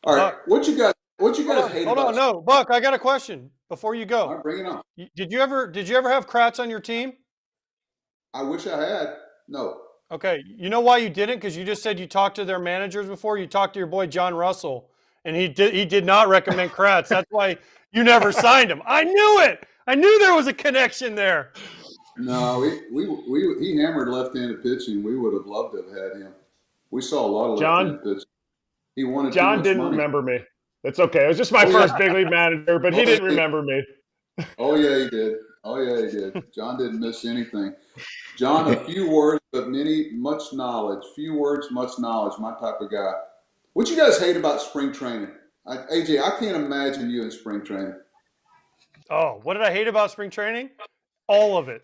All right, what you guys hate Hold about? on, no, Buck. I got a question before you go. All right, bring it on. Did you ever have Kratz on your team? I wish I had. No. Okay, you know why you didn't? Because you just said you talked to their managers before. You talked to your boy John Russell, and he did not recommend Kratz. That's why you never signed him. I knew it. I knew there was a connection there. No, he hammered left-handed pitching. We would have loved to have had him. We saw a lot of left-handed pitching. He wanted John too much didn't money. remember me. It's okay. It was just my first big league manager, but he didn't remember me. Oh, yeah, he did. Oh, yeah, he did. John didn't miss anything. John, a few words, but much knowledge. Few words, much knowledge, my type of guy. What you guys hate about spring training? AJ, I can't imagine you in spring training. Oh, what did I hate about spring training? All of it.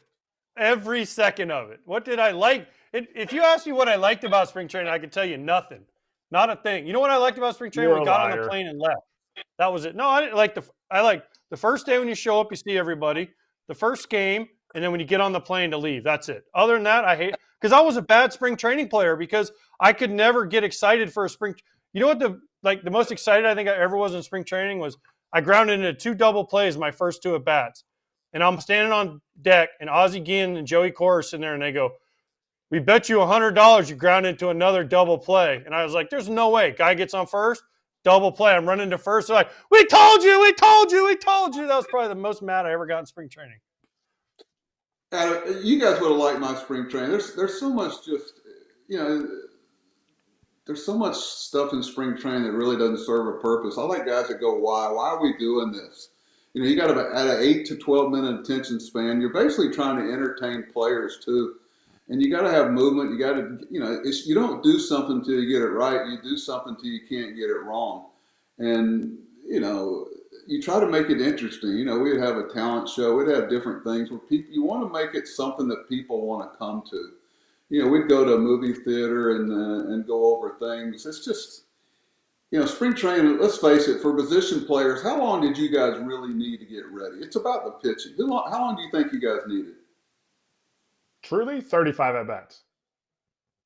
Every second of it. What did I like? If you ask me what I liked about spring training, I could tell you nothing. Not a thing. You know what I liked about spring training? You're We a got on liar. the plane and left. That was it. No, I didn't like I like the first day when you show up, you see everybody. The first game, and then when you get on the plane to leave. That's it. Other than that, I hate because I was a bad spring training player because I could never get excited for a spring. You know what the most excited I think I ever was in spring training was I grounded into 2 double plays my first 2 at bats. And I'm standing on deck, and Ozzie Guillen and Joey Cora are sitting there, and they go, "We bet you $100 you ground into another double play." And I was like, "There's no way." Guy gets on first, double play. I'm running to first. They're like, "We told you, we told you, we told you." That was probably the most mad I ever got in spring training. You guys would have liked my spring training. There's so much there's so much stuff in spring training that really doesn't serve a purpose. I like guys that go, why are we doing this? You got to at an 8 to 12 minute attention span. You're basically trying to entertain players too, and you got to have movement. You got to, you don't do something until you get it right. You do something until you can't get it wrong, and you try to make it interesting. We'd have a talent show. We'd have different things where you want to make it something that people want to come to. We'd go to a movie theater and go over things. It's just, spring training, let's face it, for position players, how long did you guys really need to get ready? It's about the pitching. How long do you think you guys needed? Truly, 35 at-bats.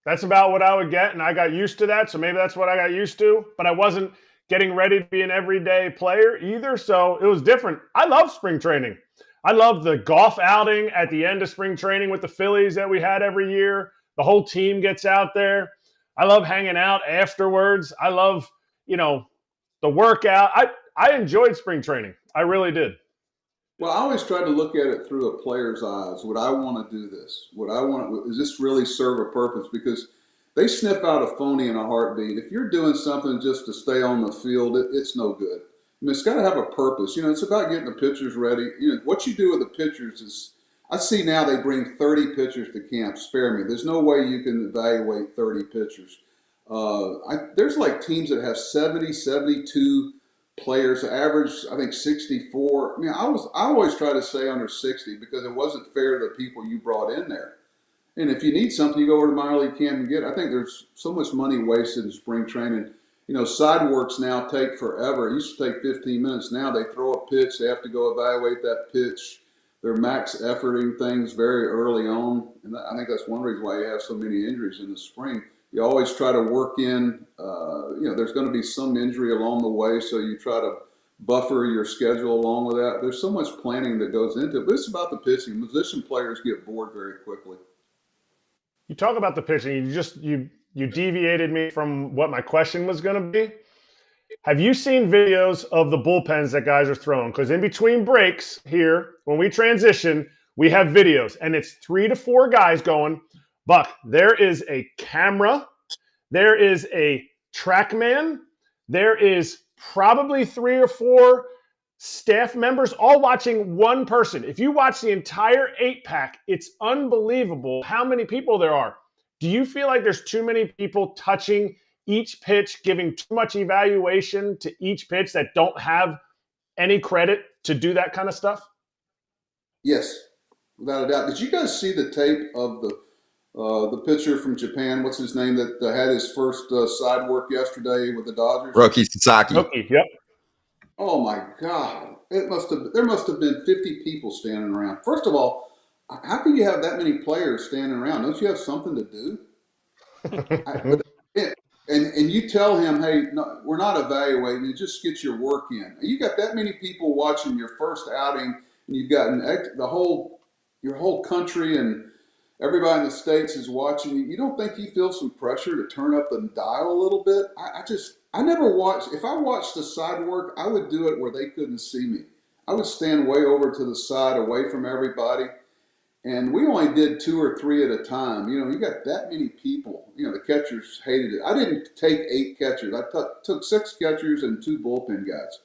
That's about what I would get, and I got used to that, so maybe that's what I got used to. But I wasn't getting ready to be an everyday player either, so it was different. I love spring training. I love the golf outing at the end of spring training with the Phillies that we had every year. The whole team gets out there. I love hanging out afterwards. I love, the workout. I enjoyed spring training. I really did. Well, I always try to look at it through a player's eyes. Would I want to do this? Does this really serve a purpose? Because they sniff out a phony in a heartbeat. If you're doing something just to stay on the field, it's no good. It's got to have a purpose. It's about getting the pitchers ready. What you do with the pitchers is, I see now they bring 30 pitchers to camp. Spare me. There's no way you can evaluate 30 pitchers. There's like teams that have 70, 72 players, average, I think 64. I always try to say under 60 because it wasn't fair to the people you brought in there. And if you need something, you go over to minor league camp and get it. I think there's so much money wasted in spring training. Side works now take forever. It used to take 15 minutes. Now they throw a pitch. They have to go evaluate that pitch. They're max efforting things very early on. And I think that's one reason why you have so many injuries in the spring. You always try to work in, there's going to be some injury along the way. So you try to buffer your schedule along with that. There's so much planning that goes into it. But it's about the pitching. Position players get bored very quickly. You talk about the pitching. You deviated me from what my question was going to be. Have you seen videos of the bullpens that guys are throwing? Because in between breaks here, when we transition, we have videos. And it's 3 to 4 guys going, Buck, there is a camera. There is a TrackMan. There is probably 3 or 4 staff members all watching one person. If you watch the entire 8-pack, it's unbelievable how many people there are. Do you feel like there's too many people touching each pitch, giving too much evaluation to each pitch that don't have any credit to do that kind of stuff? Yes, without a doubt. Did you guys see the tape of the pitcher from Japan? What's his name that had his first side work yesterday with the Dodgers? Roki Sasaki. Okay, yep. Oh my God! There must have been 50 people standing around. First of all, how can you have that many players standing around? Don't you have something to do? And you tell him, hey, no, we're not evaluating. You just get your work in. You got that many people watching your first outing, and you've got your whole country and everybody in the States is watching you. You don't think you feel some pressure to turn up the dial a little bit? I never watched. If I watched the side work, I would do it where they couldn't see me. I would stand way over to the side, away from everybody. And we only did 2 or 3 at a time. You know, you got that many people. You know, the catchers hated it. I didn't take 8 catchers. I took 6 catchers and 2 bullpen guys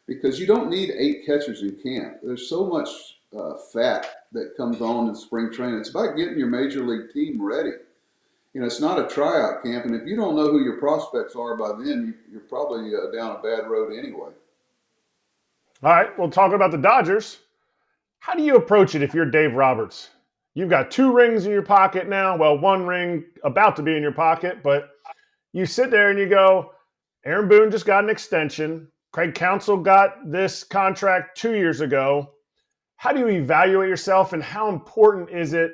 because you don't need 8 catchers in camp. There's so much fat that comes on in spring training. It's about getting your major league team ready. You know, it's not a tryout camp, and if you don't know who your prospects are by then, you're probably down a bad road anyway. All right, well, talking about the Dodgers, how do you approach it if you're Dave Roberts? You've got 2 rings in your pocket now. Well, 1 ring about to be in your pocket, but you sit there and you go, Aaron Boone just got an extension. Craig Counsell got this contract 2 years ago. How do you evaluate yourself, and how important is it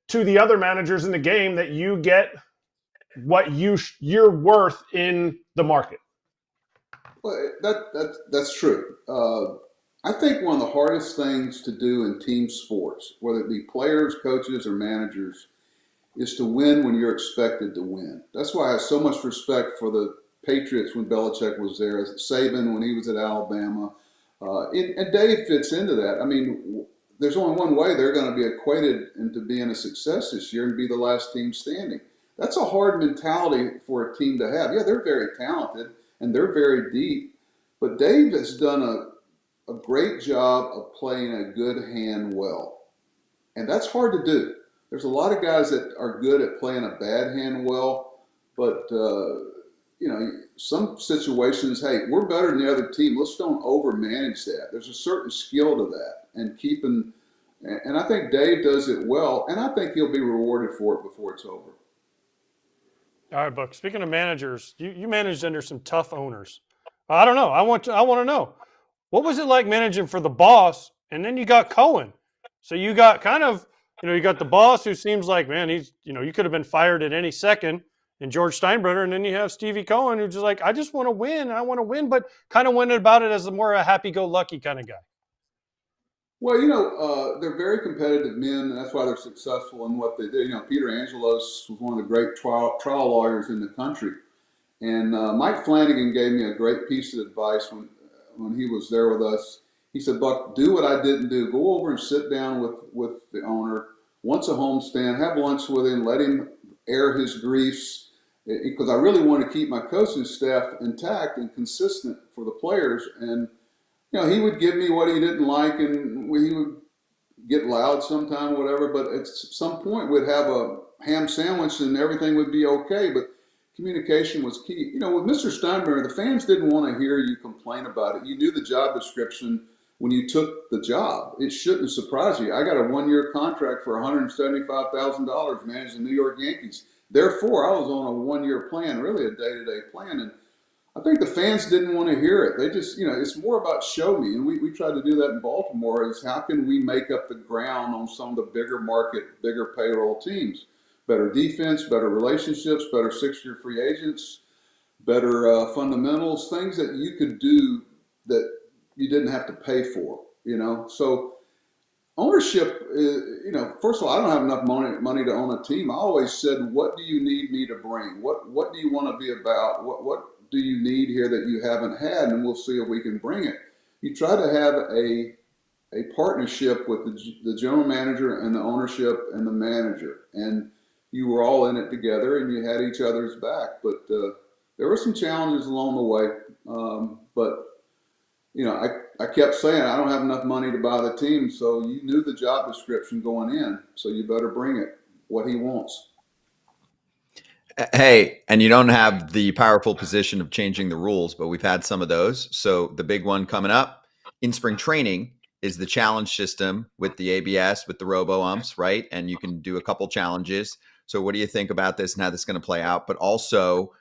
to the other managers in the game that you get what you're worth in the market? Well, that's true. I think one of the hardest things to do in team sports, whether it be players, coaches, or managers, is to win when you're expected to win. That's why I have so much respect for the Patriots when Belichick was there, Saban when he was at Alabama. And Dave fits into that. I mean, there's only one way they're going to be equated into being a success this year and be the last team standing. That's a hard mentality for a team to have. Yeah, they're very talented and they're very deep, but Dave has done a great job of playing a good hand well. And that's hard to do. There's a lot of guys that are good at playing a bad hand well, but you know, some situations, hey, we're better than the other team. Let's don't overmanage that. There's a certain skill to that, and and I think Dave does it well, and I think he'll be rewarded for it before it's over. All right, Buck. Speaking of managers, you managed under some tough owners. I don't know. I want to know, what was it like managing for the boss, and then you got Cohen. So you got kind of, you got the boss who seems like, man, he's, you could have been fired at any second, and George Steinbrenner, and then you have Stevie Cohen, who's just like, I just want to win. I want to win, but kind of went about it as a happy-go-lucky kind of guy. Well, they're very competitive men, and that's why they're successful in what they do. Peter Angelos was one of the great trial lawyers in the country. And Mike Flanagan gave me a great piece of advice when he was there with us. He said, Buck, do what I didn't do. Go over and sit down with the owner once a homestand, have lunch with him, let him air his griefs, because I really want to keep my coaching staff intact and consistent for the players. And he would give me what he didn't like, and he would get loud sometime, whatever. But at some point, we'd have a ham sandwich, and everything would be okay. But communication was key. With Mr. Steinbrenner, the fans didn't want to hear you complain about it. You knew the job description when you took the job. It shouldn't surprise you. I got a 1-year contract for $175,000 managing the New York Yankees. Therefore, I was on a 1-year plan, really a day-to-day plan. And I think the fans didn't want to hear it. They just, it's more about show me. And we tried to do that in Baltimore, is how can we make up the ground on some of the bigger market, bigger payroll teams? Better defense, better relationships, better 6-year free agents, better fundamentals, things that you could do that you didn't have to pay for, So ownership, first of all, I don't have enough money to own a team. I always said, what do you need me to bring? What do you want to be about? What do you need here that you haven't had? And we'll see if we can bring it. You try to have a partnership with the general manager and the ownership and the manager. And you were all in it together and you had each other's back. But there were some challenges along the way. But I kept saying, I don't have enough money to buy the team. So you knew the job description going in. So you better bring it, what he wants. Hey, and you don't have the powerful position of changing the rules, but we've had some of those. So the big one coming up in spring training is the challenge system with the ABS, with the robo-umps, right? And you can do a couple challenges. So what do you think about this and how this is going to play out? But also,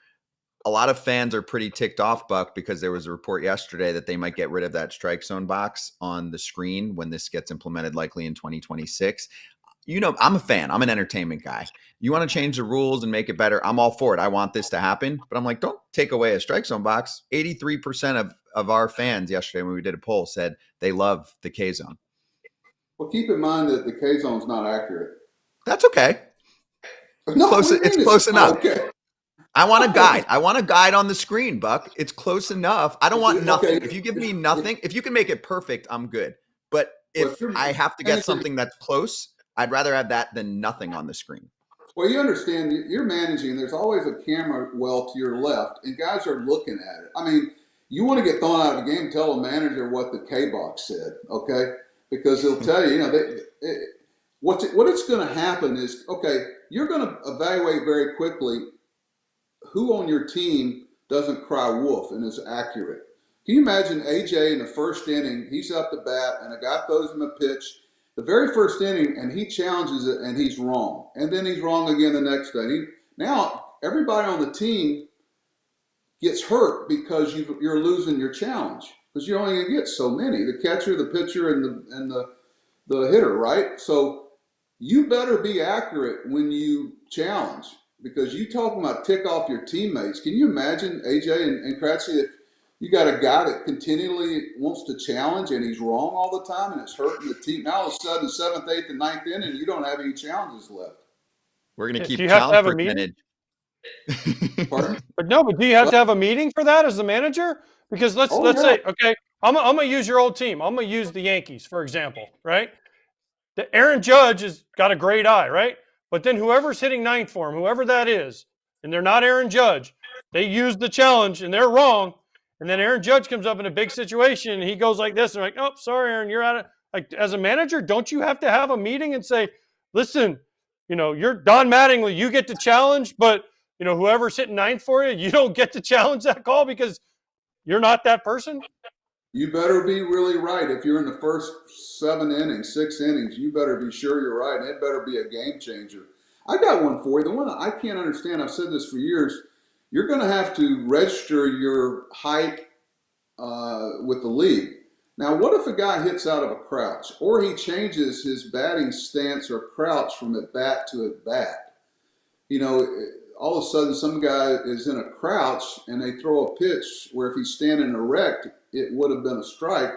a lot of fans are pretty ticked off, Buck, because there was a report yesterday that they might get rid of that strike zone box on the screen when this gets implemented, likely in 2026. I'm a fan. I'm an entertainment guy. You want to change the rules and make it better, I'm all for it. I want this to happen. But I'm like, don't take away a strike zone box. 83% of our fans yesterday when we did a poll said they love the K zone. Well, keep in mind that the K zone is not accurate. That's okay. It's close enough. Okay. I want a guide. I want a guide on the screen, Buck. It's close enough. I don't want nothing. Okay. If you give me nothing, if you can make it perfect, I'm good. But if I have to get something that's close, I'd rather have that than nothing on the screen. Well, you understand, you're managing. There's always a camera well to your left, and guys are looking at it. I mean, you want to get thrown out of the game, tell the manager what the K-box said, okay? Because they'll tell you, what it's going to happen is, okay, you're going to evaluate very quickly who on your team doesn't cry wolf and is accurate. Can you imagine AJ in the first inning, he's up to bat, and a guy throws him a pitch, the very first inning, and he challenges it, and he's wrong. And then he's wrong again the next day. Now, everybody on the team gets hurt because you're losing your challenge because you're only going to get so many, the catcher, the pitcher, and the hitter, right? So you better be accurate when you challenge because you talking about tick off your teammates. Can you imagine, AJ and Kratz, if you got a guy that continually wants to challenge and he's wrong all the time and it's hurting the team. Now all of a sudden, 7th, 8th, and 9th inning, you don't have any challenges left. We're going to keep do you have to have a percentage. Pardon? But do you have to have a meeting for that as the manager? Because let's say, okay, I'm gonna use your old team. I'm gonna use the Yankees, for example, right? The Aaron Judge has got a great eye, right? But then whoever's hitting ninth for him, whoever that is, and they're not Aaron Judge, they use the challenge and they're wrong. And then Aaron Judge comes up in a big situation and he goes like this. And they're like, oh, sorry, Aaron, you're out of like as a manager, don't you have to have a meeting and say, listen, you're Don Mattingly, you get to challenge, but whoever's hitting ninth for you, you don't get to challenge that call because you're not that person? You better be really right. If you're in the first 7 innings, 6 innings, you better be sure you're right. And it better be a game changer. I got one for you. The one that I can't understand, I've said this for years, you're going to have to register your height with the league. Now, what if a guy hits out of a crouch or he changes his batting stance or crouch from at bat to at bat? All of a sudden some guy is in a crouch and they throw a pitch where if he's standing erect, it would have been a strike.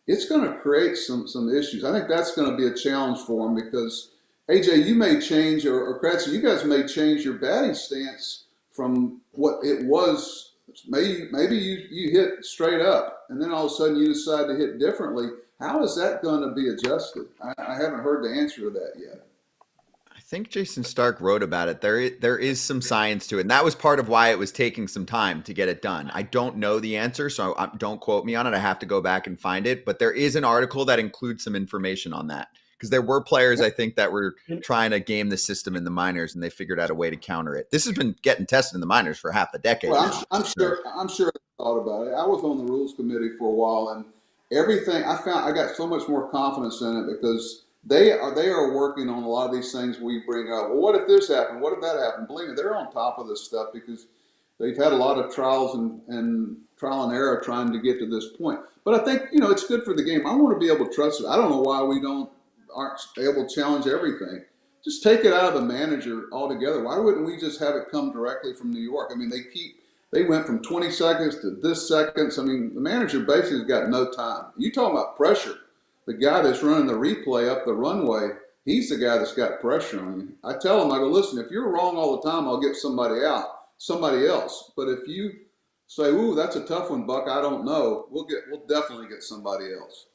It's going to create some issues. I think that's going to be a challenge for him because, AJ, you may change, or Kratz, you guys may change your batting stance from what it was. Maybe you hit straight up, and then all of a sudden you decide to hit differently. How is that going to be adjusted? I haven't heard the answer to that yet. I think Jason Stark wrote about it. There is some science to it, and that was part of why it was taking some time to get it done. I don't know the answer, so don't quote me on it. I have to go back and find it, but there is an article that includes some information on that because there were players, I think, that were trying to game the system in the minors, and they figured out a way to counter it. This has been getting tested in the minors for half a decade. Well, I'm sure they thought about it. I was on the rules committee for a while, and everything I got so much more confidence in it because they are working on a lot of these things we bring up. Well, what if this happened? What if that happened? Believe me, they're on top of this stuff because they've had a lot of trials and trial and error trying to get to this point. But I think it's good for the game. I want to be able to trust it. I don't know why we aren't able to challenge everything. Just take it out of the manager altogether. Why wouldn't we just have it come directly from New York? I mean, they went from 20 seconds to this seconds. I mean, the manager basically has got no time. You talking about pressure. The guy that's running the replay up the runway, he's the guy that's got pressure on you. I tell him, I go, listen, if you're wrong all the time, I'll get somebody else. But if you say, ooh, that's a tough one, Buck, I don't know, we'll definitely get somebody else.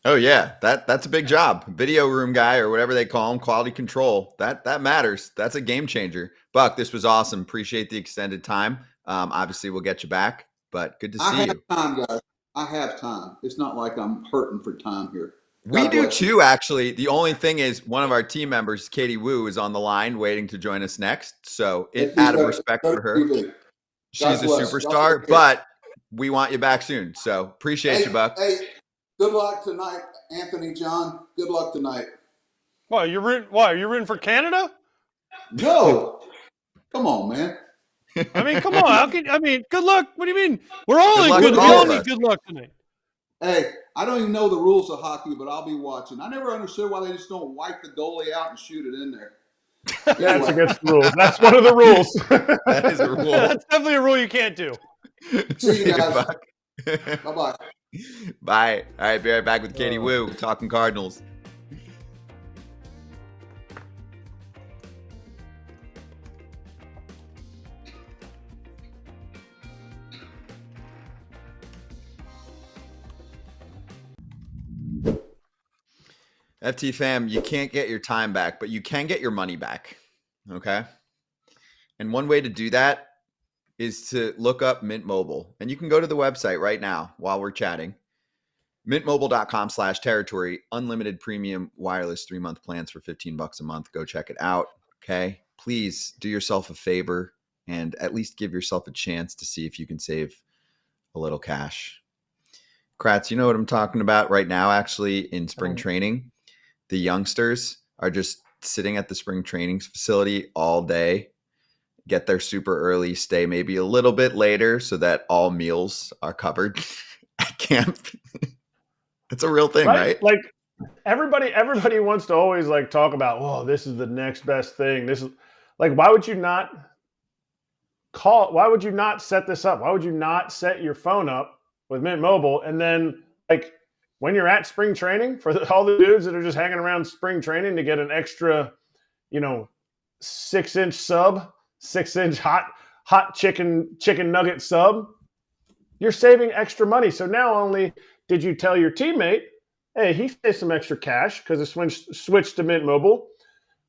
Oh yeah, that's a big job. Video room guy or whatever they call him, quality control. That matters. That's a game changer. Buck, this was awesome. Appreciate the extended time. Obviously, we'll get you back, but good to see you. I have time, guys. I have time. It's not like I'm hurting for time here. We do too, actually. The only thing is one of our team members, Katie Wu, is on the line waiting to join us next. So out of respect for her, she's a superstar, but we want you back soon. So appreciate you, Buck. Hey, good luck tonight, Anthony John. Good luck tonight. Why, are you rooting for Canada? No. Come on, man. I mean, come on. Good luck. What do you mean? We all need good luck tonight. Hey, I don't even know the rules of hockey, but I'll be watching. I never understood why they just don't wipe the goalie out and shoot it in there. That's against the rules. That's one of the rules. That is a rule. That's definitely a rule you can't do. See you guys. Bye-bye. Bye. All right, be right back with Katie Wu talking Cardinals. FT fam, you can't get your time back, but you can get your money back. Okay. And one way to do that is to look up Mint Mobile. And you can go to the website right now while we're chatting. Mintmobile.com/territory, unlimited premium wireless 3-month plans for $15 a month. Go check it out. Okay. Please do yourself a favor and at least give yourself a chance to see if you can save a little cash. Kratz, you know what I'm talking about right now, actually, in spring training? The youngsters are just sitting at the spring training facility all day, get there super early, stay maybe a little bit later so that all meals are covered at camp. It's a real thing, right? Like everybody wants to always like talk about, oh, this is the next best thing. This is like, why would you not set this up? Why would you not set your phone up with Mint Mobile? And then like when you're at spring training, for all the dudes that are just hanging around spring training to get an extra, 6-inch sub, 6-inch hot chicken nugget sub, you're saving extra money. So now only did you tell your teammate, hey, he saved some extra cash because it switched to Mint Mobile,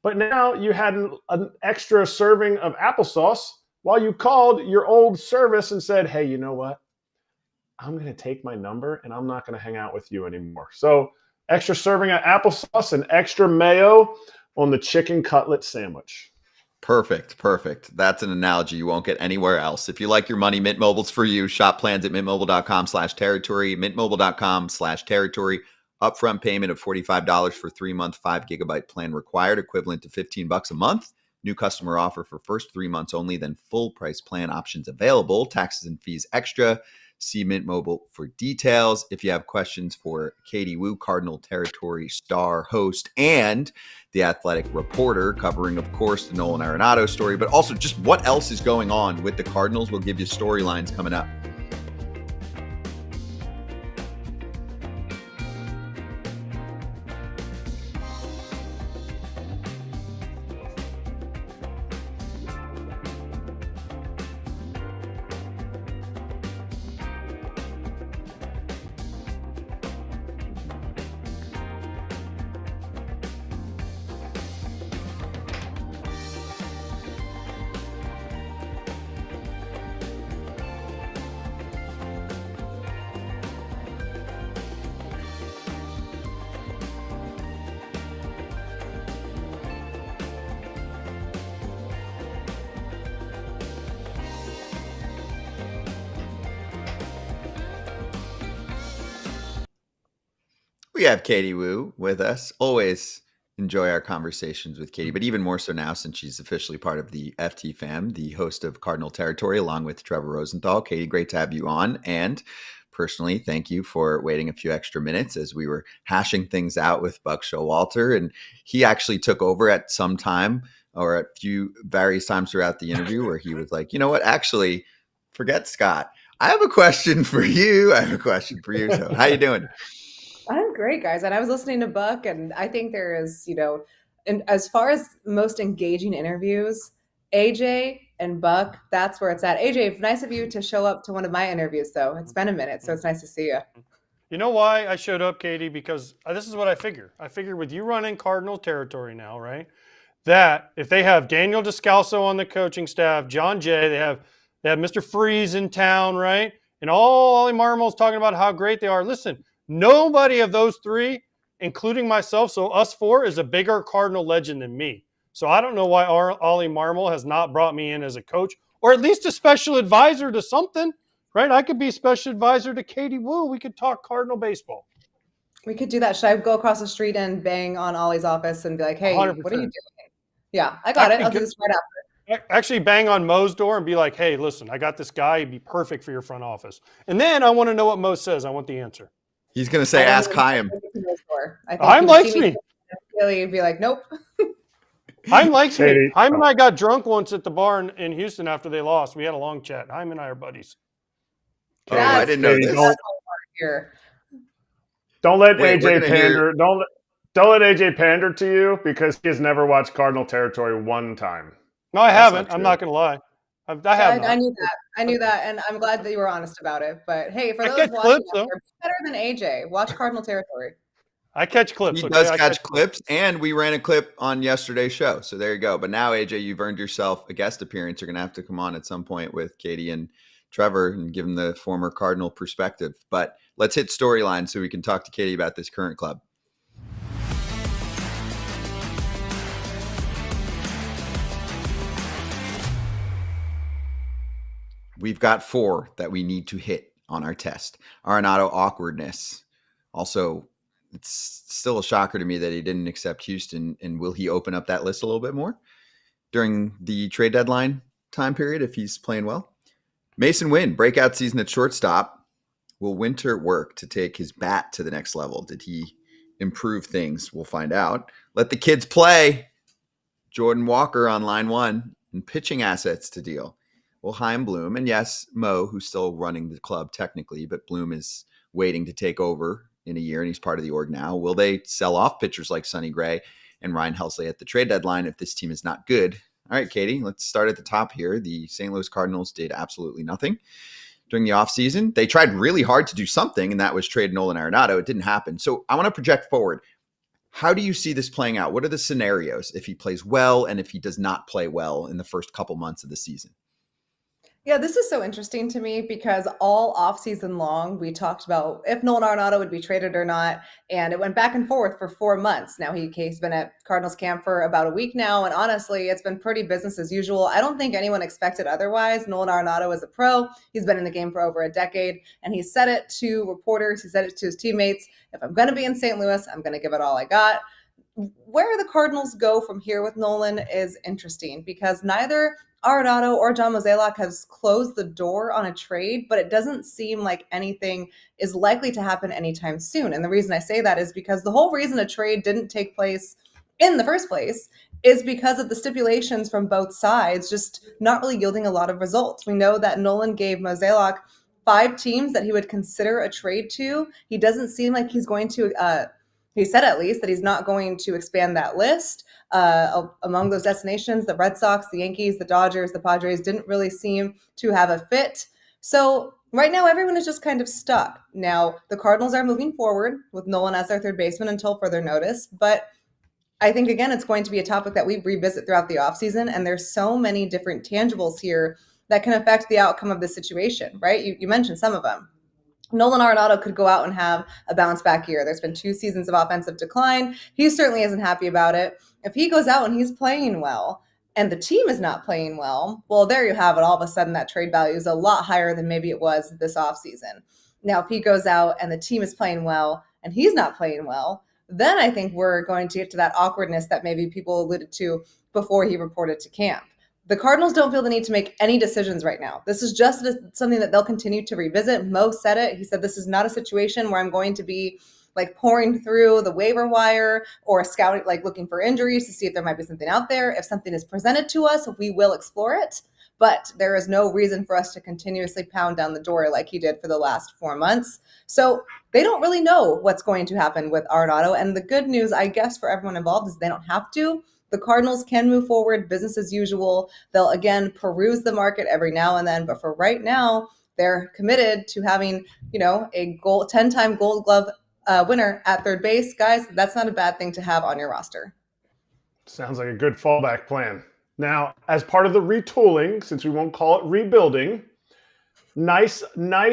but now you had an extra serving of applesauce while you called your old service and said, hey, you know what? I'm going to take my number and I'm not going to hang out with you anymore. So extra serving of applesauce and extra mayo on the chicken cutlet sandwich. Perfect. That's an analogy you won't get anywhere else. If you like your money, Mint Mobile's for you. Shop plans at mintmobile.com/territory, mintmobile.com/territory. Upfront payment of $45 for 3-month 5 GB plan required, equivalent to $15 a month. New customer offer for first 3 months only, then full price plan options available. Taxes and fees extra. See Mint Mobile for details. If you have questions for Katie Woo, Cardinal Territory star host and the Athletic reporter, covering, of course, the Nolan Arenado story, but also just what else is going on with the Cardinals. We'll give you storylines coming up. We have Katie Woo with us. Always enjoy our conversations with Katie, but even more so now since she's officially part of the FT fam, the host of Cardinal Territory, along with Trevor Rosenthal. Katie, great to have you on. And personally, thank you for waiting a few extra minutes as we were hashing things out with Buck Showalter. And he actually took over at some time or at various times throughout the interview where he was like, you know what, actually, forget Scott. I have a question for you. So how you doing? I'm great, guys. And I was listening to Buck, and I think there is, and as far as most engaging interviews, AJ and Buck, that's where it's at. AJ, nice of you to show up to one of my interviews, though. It's been a minute, so it's nice to see you. You know why I showed up, Katie? Because this is what I figure. I figure with you running Cardinal Territory now, right, that if they have Daniel Descalso on the coaching staff, John Jay, they have Mr. Freeze in town, right, and Ollie Marmol's talking about how great they are. Listen, nobody of those three, including myself, so us four, is a bigger Cardinal legend than me. So I don't know why Ollie Marmol has not brought me in as a coach or at least a special advisor to something, right? I could be a special advisor to Katie Woo. We could talk Cardinal baseball. We could do that. Should I go across the street and bang on Ollie's office and be like, hey, 100%. What are you doing? Yeah, I got it. I'll do this right after. Actually bang on Mo's door and be like, hey, listen, I got this guy. He'd be perfect for your front office. And then I want to know what Mo says. I want the answer. He's going to say, ask Chaim. Chaim likes me. He'd be like, nope. Chaim likes me. Chaim and I got drunk once at the bar in Houston after they lost. We had a long chat. Chaim and I are buddies. Oh, I didn't know this. Don't let AJ pander. Don't let AJ pander to you because he has never watched Cardinal Territory one time. No, I haven't. I'm not going to lie. I knew that, and I'm glad that you were honest about it. But hey, for those watching, be better than AJ. Watch Cardinal Territory. I catch clips. He okay? does I catch clips, and we ran a clip on yesterday's show. So there you go. But now, AJ, you've earned yourself a guest appearance. You're going to have to come on at some point with Katie and Trevor and give them the former Cardinal perspective. But let's hit storyline so we can talk to Katie about this current club. We've got 4 that we need to hit on our test. Arenado awkwardness. Also, it's still a shocker to me that he didn't accept Houston. And will he open up that list a little bit more during the trade deadline time period if he's playing well? Mason Wynn, breakout season at shortstop. Will Winter work to take his bat to the next level? Did he improve things? We'll find out. Let the kids play. Jordan Walker on line 1 and pitching assets to deal. Well, Chaim Bloom, and yes, Mo, who's still running the club technically, but Bloom is waiting to take over in a year, and he's part of the org now. Will they sell off pitchers like Sonny Gray and Ryan Helsley at the trade deadline if this team is not good? All right, Katie, let's start at the top here. The St. Louis Cardinals did absolutely nothing during the offseason. They tried really hard to do something, and that was trade Nolan Arenado. It didn't happen. So I want to project forward. How do you see this playing out? What are the scenarios if he plays well and if he does not play well in the first couple months of the season? Yeah, this is so interesting to me because all offseason long, we talked about if Nolan Arenado would be traded or not, and it went back and forth for 4 months. Now he's been at Cardinals camp for about a week now, and honestly, it's been pretty business as usual. I don't think anyone expected otherwise. Nolan Arenado is a pro. He's been in the game for over a decade, and he said it to reporters. He said it to his teammates. If I'm going to be in St. Louis, I'm going to give it all I got. Where the Cardinals go from here with Nolan is interesting because neither Arenado or John Mozeliak has closed the door on a trade, but it doesn't seem like anything is likely to happen anytime soon. And the reason I say that is because the whole reason a trade didn't take place in the first place is because of the stipulations from both sides just not really yielding a lot of results. We know that Nolan gave Mozeliak 5 teams that he would consider a trade to. He doesn't seem like he's going to he said at least that he's not going to expand that list. Among those destinations, the Red Sox, the Yankees, the Dodgers, the Padres didn't really seem to have a fit. So right now, everyone is just kind of stuck. Now, the Cardinals are moving forward with Nolan as their third baseman until further notice. But I think, again, it's going to be a topic that we revisit throughout the offseason. And there's so many different tangibles here that can affect the outcome of the situation, right? You mentioned some of them. Nolan Arenado could go out and have a bounce back year. There's been 2 seasons of offensive decline. He certainly isn't happy about it. If he goes out and he's playing well and the team is not playing well, well, there you have it. All of a sudden that trade value is a lot higher than maybe it was this offseason. Now, if he goes out and the team is playing well and he's not playing well, then I think we're going to get to that awkwardness that maybe people alluded to before he reported to camp. The Cardinals don't feel the need to make any decisions right now. This is just something that they'll continue to revisit. Mo said it. He said, this is not a situation where I'm going to be like pouring through the waiver wire or scouting, like looking for injuries to see if there might be something out there. If something is presented to us, we will explore it. But there is no reason for us to continuously pound down the door like he did for the last 4 months. So they don't really know what's going to happen with Arenado. And the good news, I guess, for everyone involved is they don't have to. The Cardinals can move forward, business as usual. They'll, again, peruse the market every now and then. But for right now, they're committed to having, a 10-time Gold Glove winner at third base. Guys, that's not a bad thing to have on your roster. Sounds like a good fallback plan. Now, as part of the retooling, since we won't call it rebuilding, nice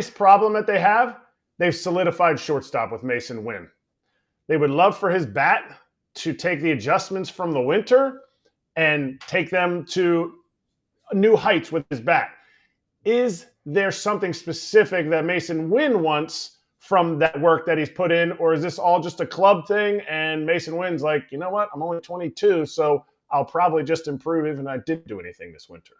problem that they have, they've solidified shortstop with Mason Wynn. They would love for his bat to take the adjustments from the winter and take them to new heights with his bat. Is there something specific that Mason Wynn wants from that work that he's put in, or is this all just a club thing and Mason Wynn's like, you know what, I'm only 22, so I'll probably just improve even if I didn't do anything this winter?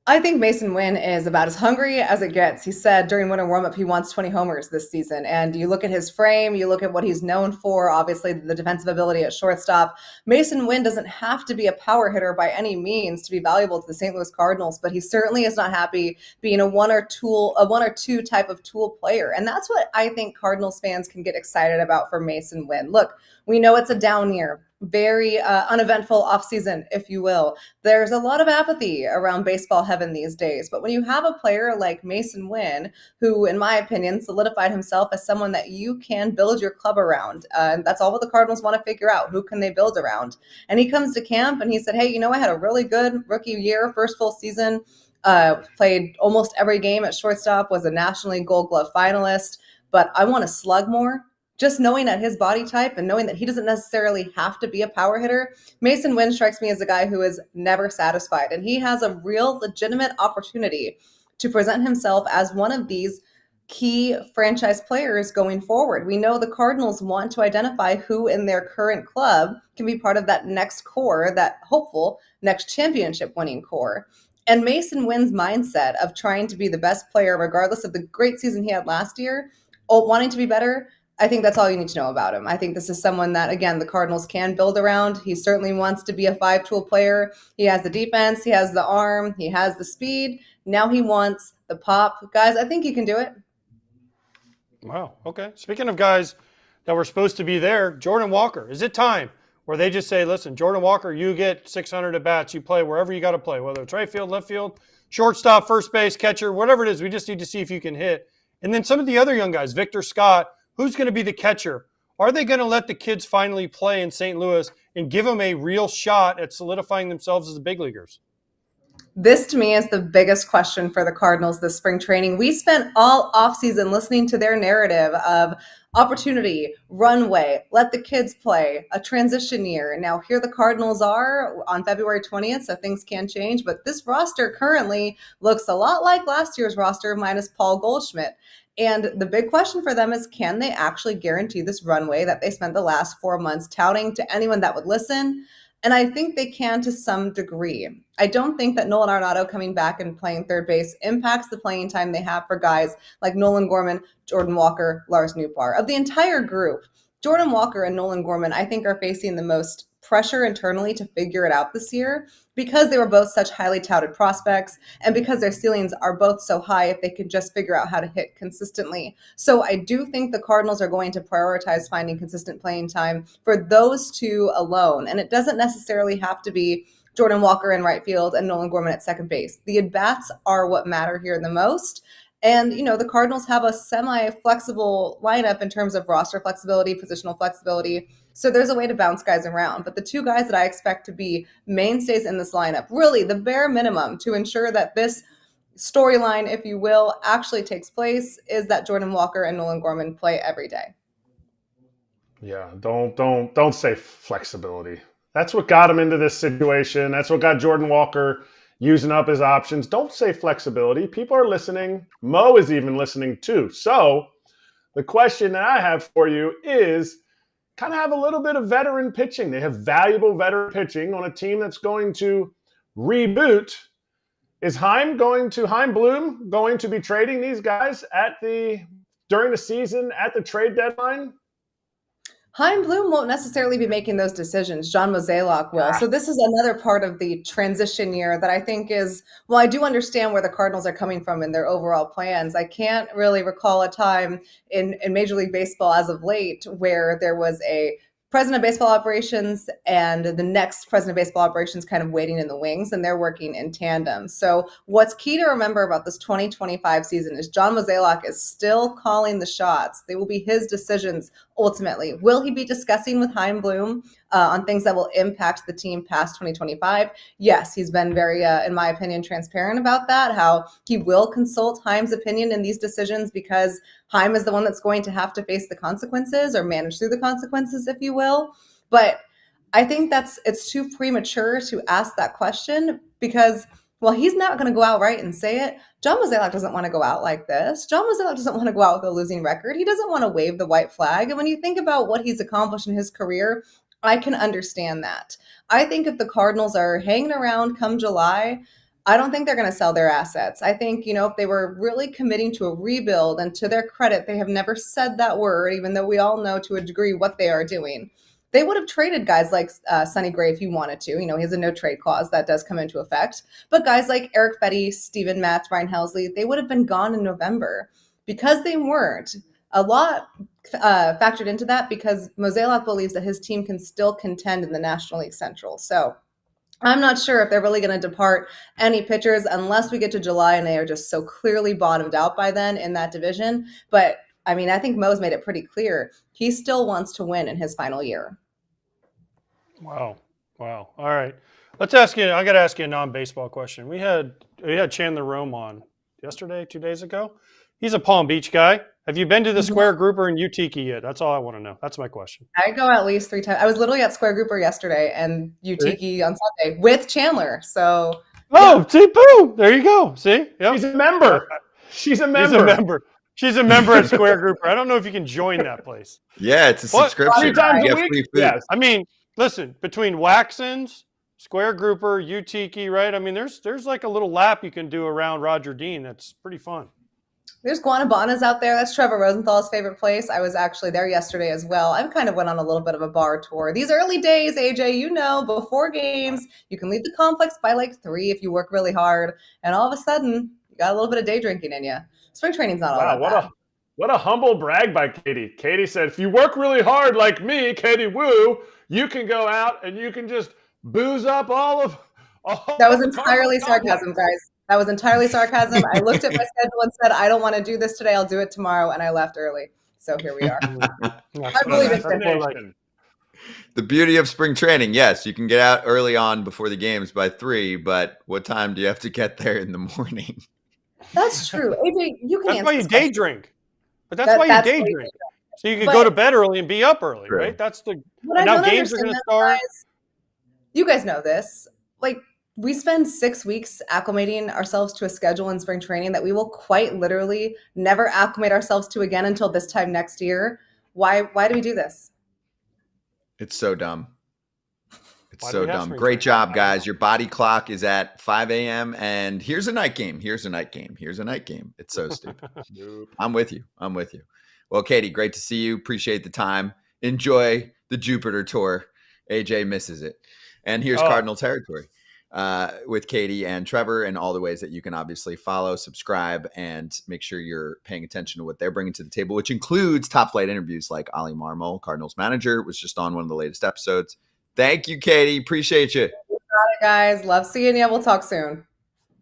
I think Mason Wynn is about as hungry as it gets. He said during winter warmup he wants 20 homers this season. And you look at his frame, you look at what he's known for, obviously the defensive ability at shortstop. Mason Wynn doesn't have to be a power hitter by any means to be valuable to the St. Louis Cardinals, but he certainly is not happy being a one or two type of tool player. And that's what I think Cardinals fans can get excited about for Mason Wynn. Look, we know it's a down year, very uneventful offseason, if you will. There's a lot of apathy around baseball heaven these days. But when you have a player like Masyn Winn, who, in my opinion, solidified himself as someone that you can build your club around, and that's all what the Cardinals want to figure out. Who can they build around? And he comes to camp and he said, hey, I had a really good rookie year, first full season, played almost every game at shortstop, was a National League Gold Glove finalist, but I want to slug more. Just knowing that his body type and knowing that he doesn't necessarily have to be a power hitter, Masyn Winn strikes me as a guy who is never satisfied. And he has a real legitimate opportunity to present himself as one of these key franchise players going forward. We know the Cardinals want to identify who in their current club can be part of that next core, that hopeful next championship winning core. And Masyn Winn's mindset of trying to be the best player, regardless of the great season he had last year, wanting to be better, I think that's all you need to know about him. I think this is someone that, again, the Cardinals can build around. He certainly wants to be a 5-tool player. He has the defense, he has the arm, he has the speed. Now he wants the pop. Guys, I think he can do it. Wow. Okay. Speaking of guys that were supposed to be there, Jordan Walker. Is it time where they just say, listen, Jordan Walker, you get 600 at bats, you play wherever you got to play, whether it's right field, left field, shortstop, first base, catcher, whatever it is. We just need to see if you can hit. And then some of the other young guys, Victor Scott, who's going to be the catcher? Are they going to let the kids finally play in St. Louis and give them a real shot at solidifying themselves as the big leaguers? This, to me, is the biggest question for the Cardinals this spring training. We spent all offseason listening to their narrative of opportunity, runway, let the kids play, a transition year. Now, here the Cardinals are on February 20th, so things can change. But this roster currently looks a lot like last year's roster minus Paul Goldschmidt. And the big question for them is, can they actually guarantee this runway that they spent the last 4 months touting to anyone that would listen? And I think they can to some degree. I don't think that Nolan Arenado coming back and playing third base impacts the playing time they have for guys like Nolan Gorman, Jordan Walker, Lars Nootbaar. Of the entire group, Jordan Walker and Nolan Gorman, I think, are facing the most pressure internally to figure it out this year because they were both such highly touted prospects and because their ceilings are both so high if they can just figure out how to hit consistently. So I do think the Cardinals are going to prioritize finding consistent playing time for those two alone. And it doesn't necessarily have to be Jordan Walker in right field and Nolan Gorman at second base. The at-bats are what matter here the most. And, the Cardinals have a semi-flexible lineup in terms of roster flexibility, positional flexibility. So there's a way to bounce guys around. But the two guys that I expect to be mainstays in this lineup, really the bare minimum to ensure that this storyline, if you will, actually takes place, is that Jordan Walker and Nolan Gorman play every day. Yeah, don't say flexibility. That's what got him into this situation. That's what got Jordan Walker using up his options. Don't say flexibility. People are listening. Mo is even listening too. So the question that I have for you is, kind of have a little bit of veteran pitching. They have valuable veteran pitching on a team that's going to reboot. Is Heim Bloom going to be trading these guys during the season at the trade deadline? Heim Bloom won't necessarily be making those decisions. John Mozeliak will. So this is another part of the transition year that I think is, well, I do understand where the Cardinals are coming from in their overall plans. I can't really recall a time in Major League Baseball as of late where there was a president of baseball operations and the next president of baseball operations kind of waiting in the wings, and they're working in tandem. So what's key to remember about this 2025 season is John Mozeliak is still calling the shots. They will be his decisions ultimately. Will he be discussing with Heim Bloom on things that will impact the team past 2025? Yes, he's been very, in my opinion, transparent about that, how he will consult Heim's opinion in these decisions because Heim is the one that's going to have to face the consequences or manage through the consequences, if you will. But I think it's too premature to ask that question because, well, he's not going to go out right and say it. John Mozeliak doesn't want to go out like this. John Mozeliak doesn't want to go out with a losing record. He doesn't want to wave the white flag. And when you think about what he's accomplished in his career, I can understand that. I think if the Cardinals are hanging around come July, I don't think they're going to sell their assets. I think, if they were really committing to a rebuild, and to their credit, they have never said that word, even though we all know to a degree what they are doing. They would have traded guys like Sonny Gray if he wanted to. He has a no trade clause that does come into effect. But guys like Eric Fetty, Steven Matz, Ryan Helsley, they would have been gone in November. Because they weren't, a lot factored into that because Mozeliak believes that his team can still contend in the National League Central. So I'm not sure if they're really going to depart any pitchers unless we get to July and they are just so clearly bottomed out by then in that division. But I mean, I think Mo's made it pretty clear he still wants to win in his final year. Wow. All right. Let's ask you. I got to ask you a non-baseball question. We had Chandler Rome on yesterday, 2 days ago. He's a Palm Beach guy. Have you been to the Square Grouper in Utiki yet? That's all I want to know. That's my question. I go at least 3 times. I was literally at Square Grouper yesterday and Utiki on Sunday with Chandler. So see, boom. There you go. See? Yep. She's a member. She's a member at Square Grouper. I don't know if you can join that place. Yeah, it's a subscription. 3 times You a get week? free food. Yes. I mean, listen, between Waxons, Square Grouper, Utiki, right? I mean, there's like a little lap you can do around Roger Dean. That's pretty fun. there's Guanabanas out there. That's Trevor Rosenthal's favorite place. I was actually there yesterday as well. I kind of went on a little bit of a bar tour. These early days, AJ, you know, before games, you can leave the complex by like 3 if you work really hard. And all of a sudden, you got a little bit of day drinking in you. Spring training's not all that bad. What a humble brag by Katie. Katie said, if you work really hard like me, Katie Woo, you can go out and you can just booze up all That was entirely sarcasm, guys. That was entirely sarcasm. I looked at my schedule and said, I don't want to do this today. I'll do it tomorrow. And I left early. So here we are. I believe it's the beauty of spring training. Yes, you can get out early on before the games by 3, but what time do you have to get there in the morning? That's true. AJ, you can That's answer why you this day question. drink. But that's why you day drink. So you can go to bed early and be up early, True. right? That's the What I now don't games are going to understand, start. guys, you guys know this. Like, we spend 6 weeks acclimating ourselves to a schedule in spring training that we will quite literally never acclimate ourselves to again until this time next year. Why do we do this? It's so dumb. It's Why do so we have dumb. spring Great training? job, guys. Your body clock is at 5 a.m. and here's a night game. Here's a night game. Here's a night game. It's so stupid. I'm with you. Well, Katie, great to see you. Appreciate the time. Enjoy the Jupiter tour. AJ misses it. And here's Cardinal territory with Katie and Trevor, and all the ways that you can obviously follow, subscribe, and make sure you're paying attention to what they're bringing to the table, which includes top flight interviews like Ali Marmol, Cardinals manager, was just on one of the latest episodes. Thank you, Katie. Appreciate you. Got it, guys. Love seeing you. We'll talk soon.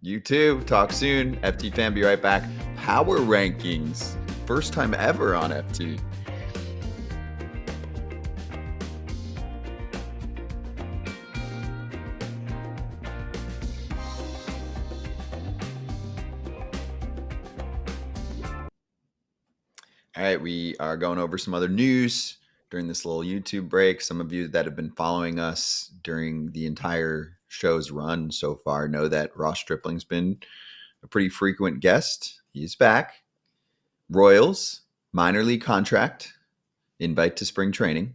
You too. Talk soon. FT fan, be right back. Power rankings. First time ever on FT. All right, we are going over some other news during this little YouTube break. Some of you that have been following us during the entire show's run so far know that Ross Stripling's been a pretty frequent guest. He's back. Royals, minor league contract, invite to spring training.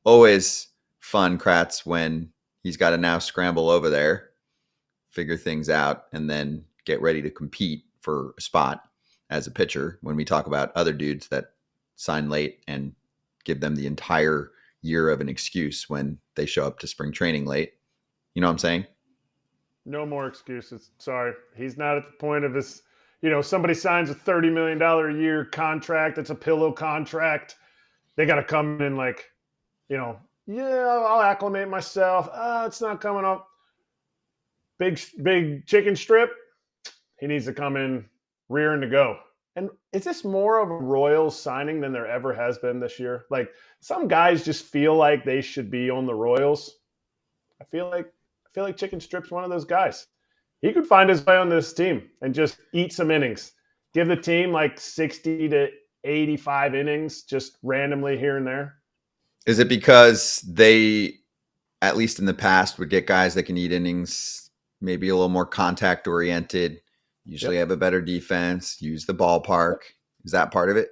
Always fun, Kratz, when he's got to now scramble over there, figure things out, and then get ready to compete for a spot as a pitcher when we talk about other dudes that sign late and give them the entire year of an excuse when they show up to spring training late. You know what I'm saying? No more excuses. Sorry. He's not at the point of his, somebody signs a $30 million a year contract. It's a pillow contract. They got to come in like, I'll acclimate myself. It's not coming up. Big chicken strip. He needs to come in rearing to go. And is this more of a Royals signing than there ever has been this year? Like, some guys just feel like they should be on the Royals. I feel like Chicken Strip's one of those guys. He could find his way on this team and just eat some innings. Give the team like 60 to 85 innings just randomly here and there. Is it because they, at least in the past, would get guys that can eat innings, maybe a little more contact oriented, usually have a better defense, use the ballpark? Is that part of it?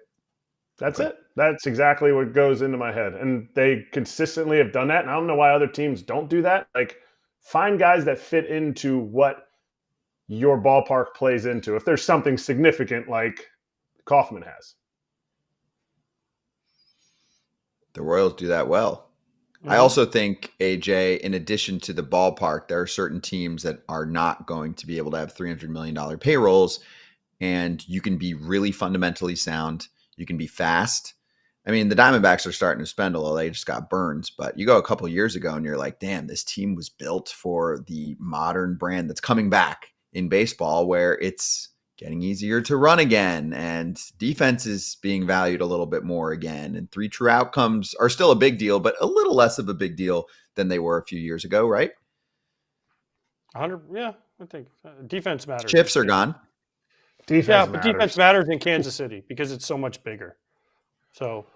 That's it. That's exactly what goes into my head. And they consistently have done that. And I don't know why other teams don't do that. Like, find guys that fit into what your ballpark plays into. If there's something significant like Kaufman has. The Royals do that well. I also think, AJ, in addition to the ballpark, there are certain teams that are not going to be able to have $300 million payrolls, and you can be really fundamentally sound. You can be fast. I mean, the Diamondbacks are starting to spend, although they just got Burns. But you go a couple years ago and you're like, damn, this team was built for the modern brand that's coming back in baseball, where it's getting easier to run again and defense is being valued a little bit more again. And 3 true outcomes are still a big deal, but a little less of a big deal than they were a few years ago, right? 100. Yeah, I think defense matters. Chips are gone. Defense But defense matters in Kansas City because it's so much bigger. So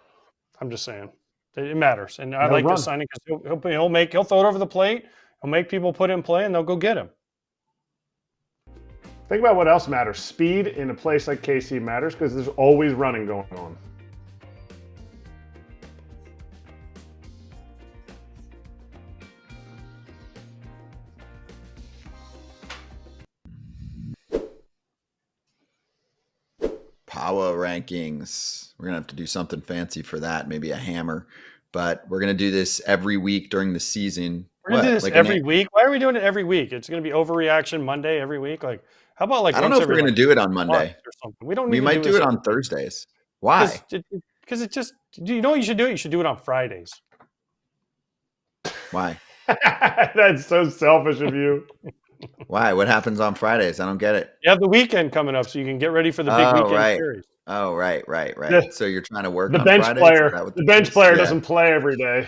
I'm just saying it matters. And I like this signing because he'll throw it over the plate. He'll make people put in play and they'll go get him. Think about what else matters. Speed in a place like KC matters because there's always running going on. Power rankings. We're going to have to do something fancy for that, maybe a hammer. But we're going to do this every week during the season. We're going to do this every week? Why are we doing it every week? It's going to be overreaction Monday every week? Like, how about like I don't know if we're going to do it on Monday. Or something. We might do it on Thursdays. Why? Because it just, you know what you should do? You should do it on Fridays. Why? That's so selfish of you. Why? What happens on Fridays? I don't get it. You have the weekend coming up, so you can get ready for the big weekend series. Oh, right. So you're trying to work the on bench Fridays? player. The bench player doesn't play every day.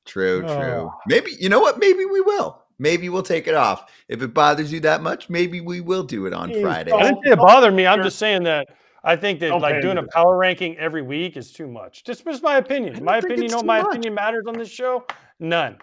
True. Maybe, you know what? Maybe we will. Maybe we'll take it off. If it bothers you that much, maybe we will do it on Friday. I didn't say it bothered me. I'm just saying that I think that doing a power ranking every week is too much. Just my opinion. My opinion, opinion matters on this show? None.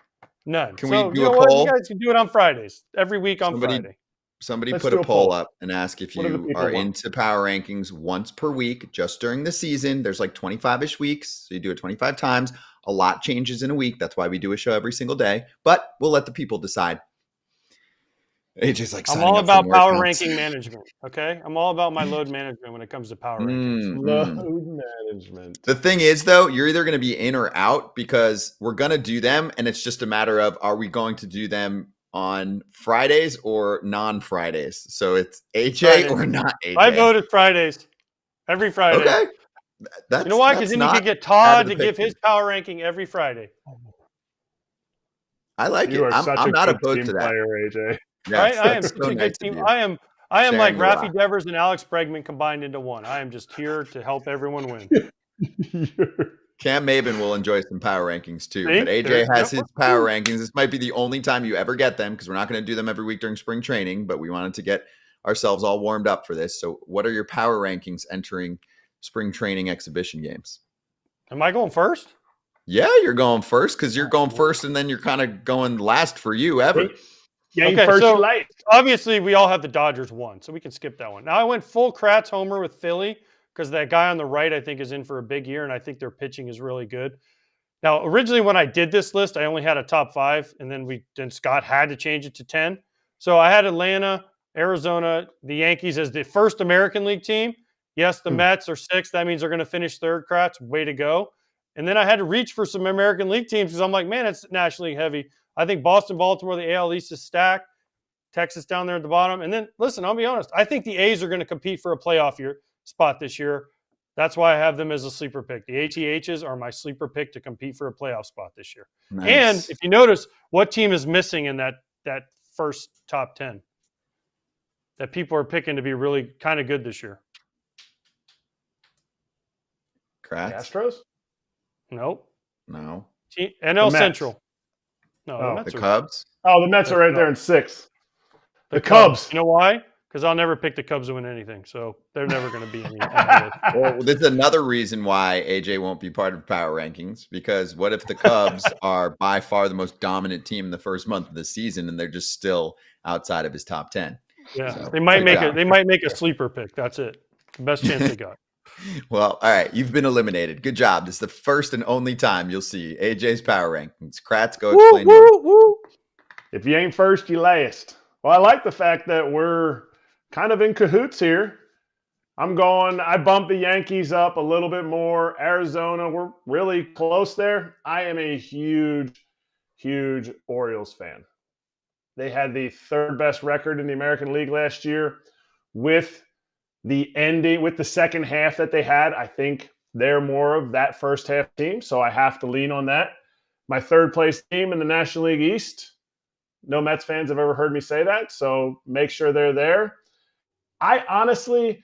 Can we do a poll? You guys can do it on Fridays. Every week on Friday. Somebody put a poll up and ask if you are into power rankings once per week, just during the season. There's like 25-ish weeks. So you do it 25 times. A lot changes in a week. That's why we do a show every single day. But we'll let the people decide. AJ's like, I'm all about power ranking management. Okay, I'm all about my load management when it comes to power rankings. Load management. The thing is, though, you're either going to be in or out because we're going to do them, and it's just a matter of are we going to do them on Fridays or non-Fridays? So it's AJ Fridays. or not AJ. I voted Fridays. Every Friday. Okay. You know why? Because then you could get Todd to give his power ranking every Friday. I like it. I'm not opposed to that. Player, AJ. Yes, I am such a good team. I am like Rafi Devers and Alex Bregman combined into one. I am just here to help everyone win. Cam Maben will enjoy some power rankings too, but AJ has his power rankings. This might be the only time you ever get them because we're not going to do them every week during spring training, but we wanted to get ourselves all warmed up for this. So what are your power rankings entering spring training exhibition games? Am I going first? Yeah, you're going first because you're going first and then you're kind of going last for you ever. So obviously we all have the Dodgers 1, so we can skip that one. Now I went full Kratz homer with Philly because that guy on the right I think is in for a big year, and I think their pitching is really good. Now, originally when I did this list, I only had a top 5, and then Scott had to change it to 10. So I had Atlanta, Arizona, the Yankees as the first American League team. Yes, the Mets are 6th. That means they're going to finish 3rd, Kratz. Way to go. And then I had to reach for some American League teams because I'm like, man, it's National League heavy. I think Boston, Baltimore, the AL East is stacked. Texas down there at the bottom. And then, listen, I'll be honest. I think the A's are going to compete for a playoff spot this year. That's why I have them as a sleeper pick. The ATHs are my sleeper pick to compete for a playoff spot this year. Nice. And if you notice, what team is missing in that first top 10 that people are picking to be really kind of good this year? Kratz? Astros? Nope. No. NL Central. No, the Cubs? Oh, the Mets are right there in 6th. The Cubs. You know why? Because I'll never pick the Cubs to win anything, so they're never going to be any. Well, there's another reason why AJ won't be part of power rankings, because what if the Cubs are by far the most dominant team in the first month of the season and they're just still outside of his top 10? Yeah, so, they might make a sleeper pick. That's it. The best chance they got. Well, all right. You've been eliminated. Good job. This is the first and only time you'll see AJ's power rankings. Kratz, go explain. Woo. If you ain't first, you last. Well, I like the fact that we're kind of in cahoots here. I bumped the Yankees up a little bit more. Arizona, we're really close there. I am a huge, huge Orioles fan. They had the 3rd best record in the American League last year. With the second half that they had, I think they're more of that first half team, so I have to lean on that. My third place team in the National League East, no Mets fans have ever heard me say that, so make sure they're there. I honestly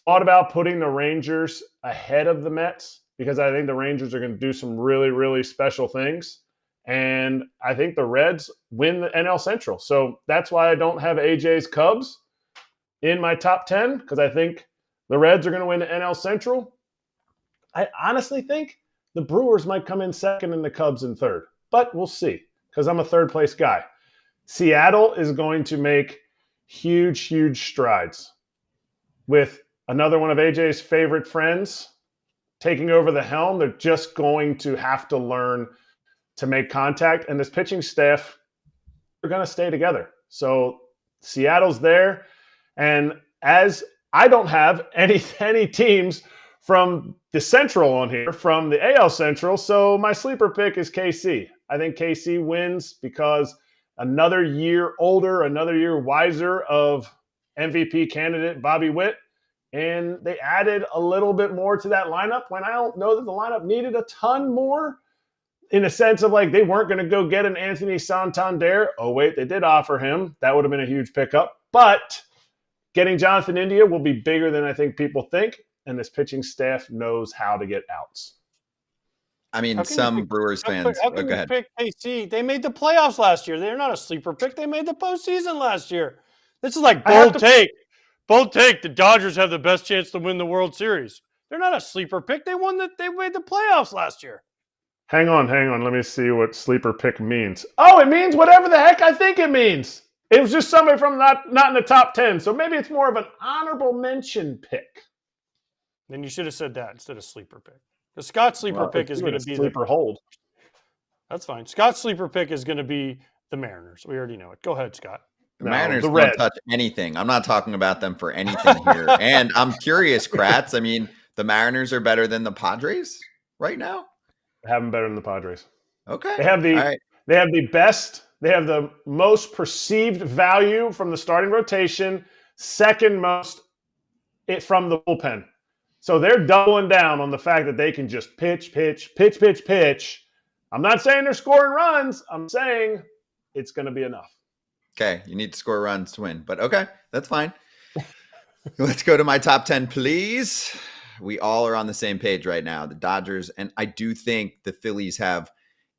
thought about putting the Rangers ahead of the Mets because I think the Rangers are going to do some really, really special things. And I think the Reds win the NL Central. So that's why I don't have AJ's Cubs in my top 10, because I think the Reds are going to win the NL Central. I honestly think the Brewers might come in second and the Cubs in third. But we'll see, because I'm a third-place guy. Seattle is going to make huge, huge strides with another one of AJ's favorite friends taking over the helm. They're just going to have to learn to make contact, and this pitching staff are going to stay together. So Seattle's there, and as I don't have any teams from the Central on here, from the AL Central, so my sleeper pick is KC. I think KC wins because another year older, another year wiser of MVP candidate Bobby Witt, and they added a little bit more to that lineup when I don't know that the lineup needed a ton more, in a sense of like they weren't going to go get an Anthony Santander. Oh, wait, they did offer him. That would have been a huge pickup. But getting Jonathan India will be bigger than I think people think, and this pitching staff knows how to get outs. I mean, some Brewers fans. How can go you ahead. pick KC? They made the playoffs last year. They're not a sleeper pick. They made the postseason last year. This is like bold take. Bold take. The Dodgers have the best chance to win the World Series. They're not a sleeper pick. They made the playoffs last year. Hang on. Let me see what sleeper pick means. Oh, it means whatever the heck I think it means. It was just somebody from not in the top 10. So maybe it's more of an honorable mention pick. Then you should have said that instead of sleeper pick. The Scott's sleeper pick is going to be sleeper hold. That's fine. Scott's sleeper pick is going to be the Mariners. We already know it. Go ahead, Scott. The Mariners don't touch anything. I'm not talking about them for anything here. And I'm curious, Kratz. I mean, the Mariners are better than the Padres right now? I have them better than the Padres. Okay. They have the best. They have the most perceived value from the starting rotation, second most from the bullpen. So they're doubling down on the fact that they can just pitch. I'm not saying they're scoring runs. I'm saying it's going to be enough. Okay, you need to score runs to win, but okay, that's fine. Let's go to my top 10, please. We all are on the same page right now. The Dodgers, and I do think the Phillies have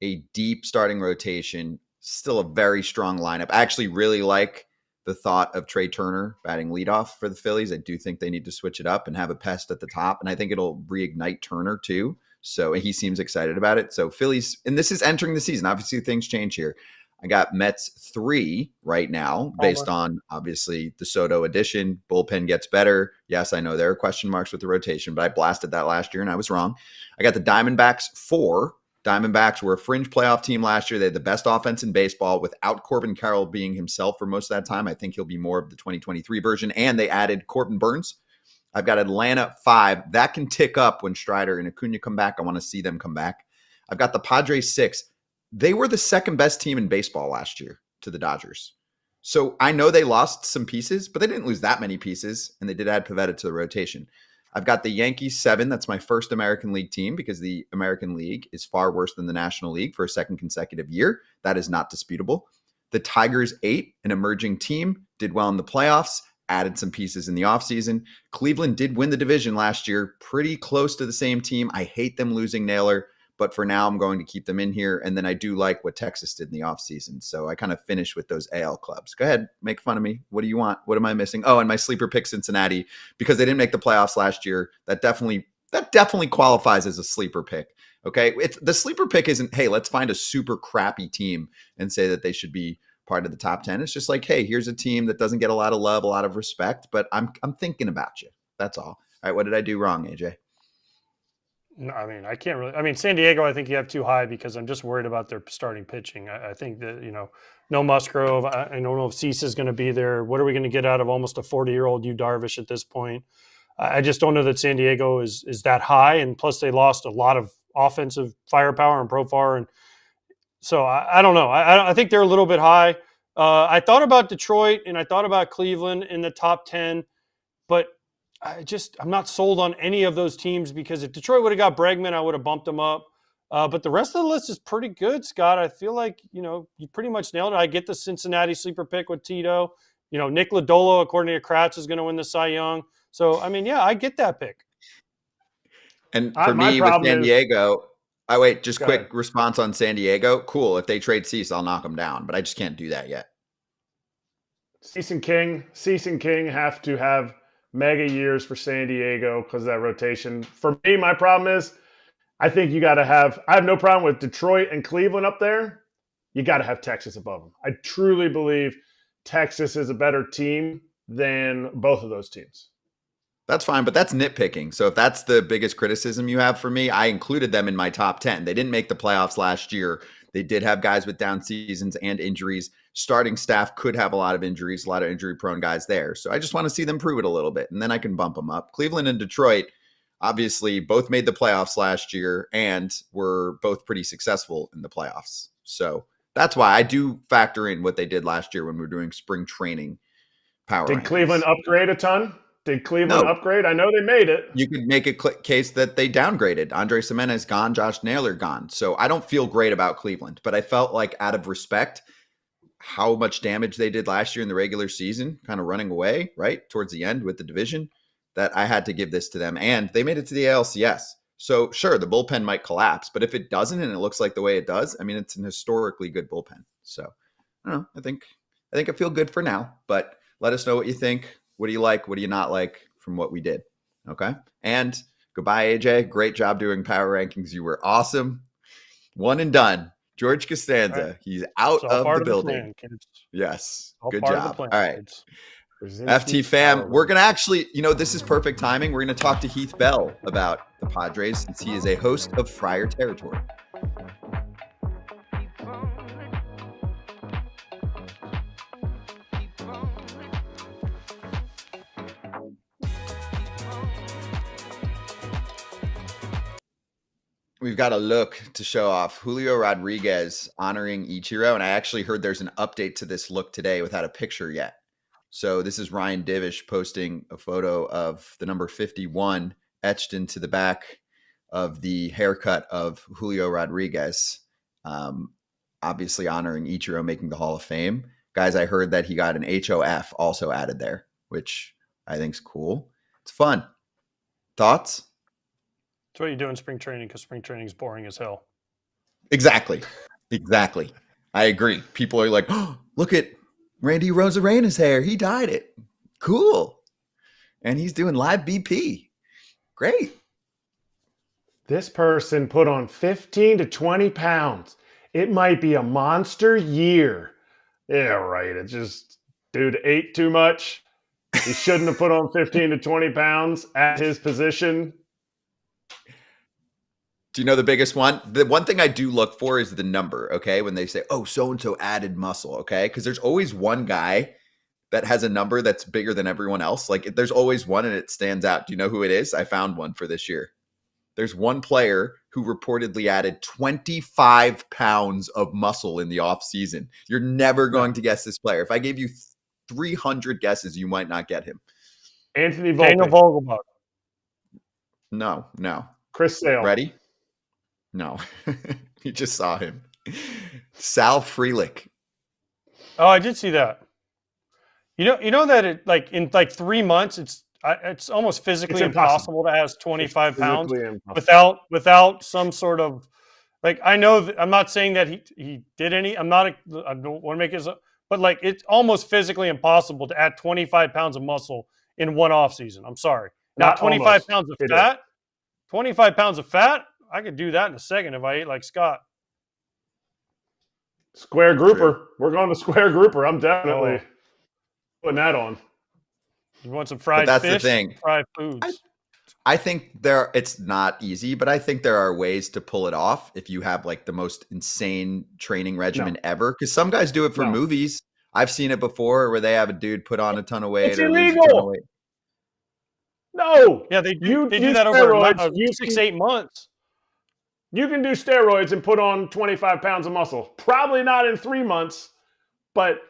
a deep starting rotation, still a very strong lineup. I actually really like the thought of Trey Turner batting leadoff for the Phillies. I do think they need to switch it up and have a pest at the top, and I think it'll reignite Turner too. So he seems excited about it. So Phillies, and this is entering the season. Obviously, things change here. I got Mets 3 right now based on, obviously, the Soto addition. Bullpen gets better. Yes, I know there are question marks with the rotation, but I blasted that last year, and I was wrong. I got the Diamondbacks 4. Diamondbacks were a fringe playoff team last year. They had the best offense in baseball without Corbin Carroll being himself for most of that time. I think he'll be more of the 2023 version, and they added Corbin Burns. I've got Atlanta 5. That can tick up when Strider and Acuna come back. I want to see them come back. I've got the Padres 6. They were the second best team in baseball last year to the Dodgers. So I know they lost some pieces, but they didn't lose that many pieces, and they did add Pivetta to the rotation. I've got the Yankees 7. That's my first American League team because the American League is far worse than the National League for a second consecutive year. That is not disputable. The Tigers 8, an emerging team, did well in the playoffs, added some pieces in the offseason. Cleveland did win the division last year, pretty close to the same team. I hate them losing Naylor, but for now I'm going to keep them in here. And then I do like what Texas did in the offseason. So I kind of finished with those AL clubs. Go ahead, make fun of me. What do you want? What am I missing? Oh, and my sleeper pick Cincinnati, because they didn't make the playoffs last year. That definitely qualifies as a sleeper pick. Okay. The sleeper pick isn't, hey, let's find a super crappy team and say that they should be part of the top 10. It's just like, hey, here's a team that doesn't get a lot of love, a lot of respect, but I'm thinking about you. That's all. All right. What did I do wrong, AJ? No, I mean, I can't really. I mean, San Diego, I think you have too high because I'm just worried about their starting pitching. I think that, no Musgrove. I don't know if Cease is going to be there. What are we going to get out of almost a 40-year-old Yu Darvish at this point? I just don't know that San Diego is that high. And plus, they lost a lot of offensive firepower and Profar. And so I don't know. I think they're a little bit high. I thought about Detroit and I thought about Cleveland in the top 10, but I'm not sold on any of those teams because if Detroit would have got Bregman, I would have bumped them up. But the rest of the list is pretty good, Scott. I feel like, you pretty much nailed it. I get the Cincinnati sleeper pick with Tito. Nick Lodolo, according to Kratz, is going to win the Cy Young. So, I get that pick. And for me with San Diego, just quick ahead. response on San Diego. Cool. If they trade Cease, I'll knock them down, but I just can't do that yet. Cease and King have to have mega years for San Diego because of that rotation. For me, my problem is I think you got to have – I have no problem with Detroit and Cleveland up there. You got to have Texas above them. I truly believe Texas is a better team than both of those teams. That's fine, but that's nitpicking. So if that's the biggest criticism you have for me, I included them in my top 10. They didn't make the playoffs last year. They did have guys with down seasons and injuries. Starting staff could have a lot of injuries, a lot of injury-prone guys there. So I just want to see them prove it a little bit, and then I can bump them up. Cleveland and Detroit – obviously, both made the playoffs last year and were both pretty successful in the playoffs. So that's why I do factor in what they did last year when we were doing spring training power Did rankings. Cleveland upgrade a ton? Did Cleveland upgrade? I know they made it. You could make a case that they downgraded. Andres Gimenez gone, Josh Naylor gone. So I don't feel great about Cleveland, but I felt like out of respect, how much damage they did last year in the regular season, kind of running away, right, towards the end with the division, that I had to give this to them. And they made it to the ALCS. So sure, the bullpen might collapse, but if it doesn't and it looks like the way it does, it's an historically good bullpen. So I don't know. I think I feel good for now, but let us know what you think. What do you like? What do you not like from what we did? Okay. And goodbye, AJ. Great job doing power rankings. You were awesome. One and done. George Costanza. Right. He's out of the building. Yes. Good job. All right. Kids. FT fam, we're going to actually, this is perfect timing. We're going to talk to Heath Bell about the Padres since he is a host of Friar Territory. We've got a look to show off. Julio Rodriguez honoring Ichiro. And I actually heard there's an update to this look today without a picture yet. So this is Ryan Divish posting a photo of the number 51 etched into the back of the haircut of Julio Rodriguez, obviously honoring Ichiro making the Hall of Fame. Guys, I heard that he got an HOF also added there, which I think is cool. It's fun. Thoughts? That's what you do in spring training because spring training is boring as hell. Exactly. I agree. People are like, oh, look at Randy Rosarena's hair. He dyed it. Cool. And he's doing live BP. Great. This person put on 15 to 20 pounds. It might be a monster year. Yeah, right. It just, dude ate too much. He shouldn't have put on 15 to 20 pounds at his position. Do you know the biggest one? The one thing I do look for is the number, okay? When they say, oh, so-and-so added muscle, okay? Because there's always one guy that has a number that's bigger than everyone else. Like, there's always one and it stands out. Do you know who it is? I found one for this year. There's one player who reportedly added 25 pounds of muscle in the offseason. You're never going to guess this player. If I gave you 300 guesses, you might not get him. Anthony Volpe. Daniel Vogelbach. No. Chris Sale. Ready? No. You just saw him. Sal Frelick. Oh, I did see that. You know that it in 3 months it's almost physically impossible to ask 25 pounds without some sort of I know that, I'm not saying that he did any. I don't want to make it, but it's almost physically impossible to add 25 pounds of muscle in one off season. I'm sorry. Not 25 almost. Pounds of fat. 25 pounds of fat. I could do that in a second if I ate like Scott. Square grouper. True. We're going to square grouper. I'm definitely putting that on. You want some fried that's fish? The thing. Fried foods. I think it's not easy, but I think there are ways to pull it off if you have the most insane training regimen ever. Because some guys do it for movies. I've seen it before where they have a dude put on a ton of weight. It's illegal. No. Yeah, they do that over 6-8 months. You can do steroids and put on 25 pounds of muscle. Probably not in 3 months, but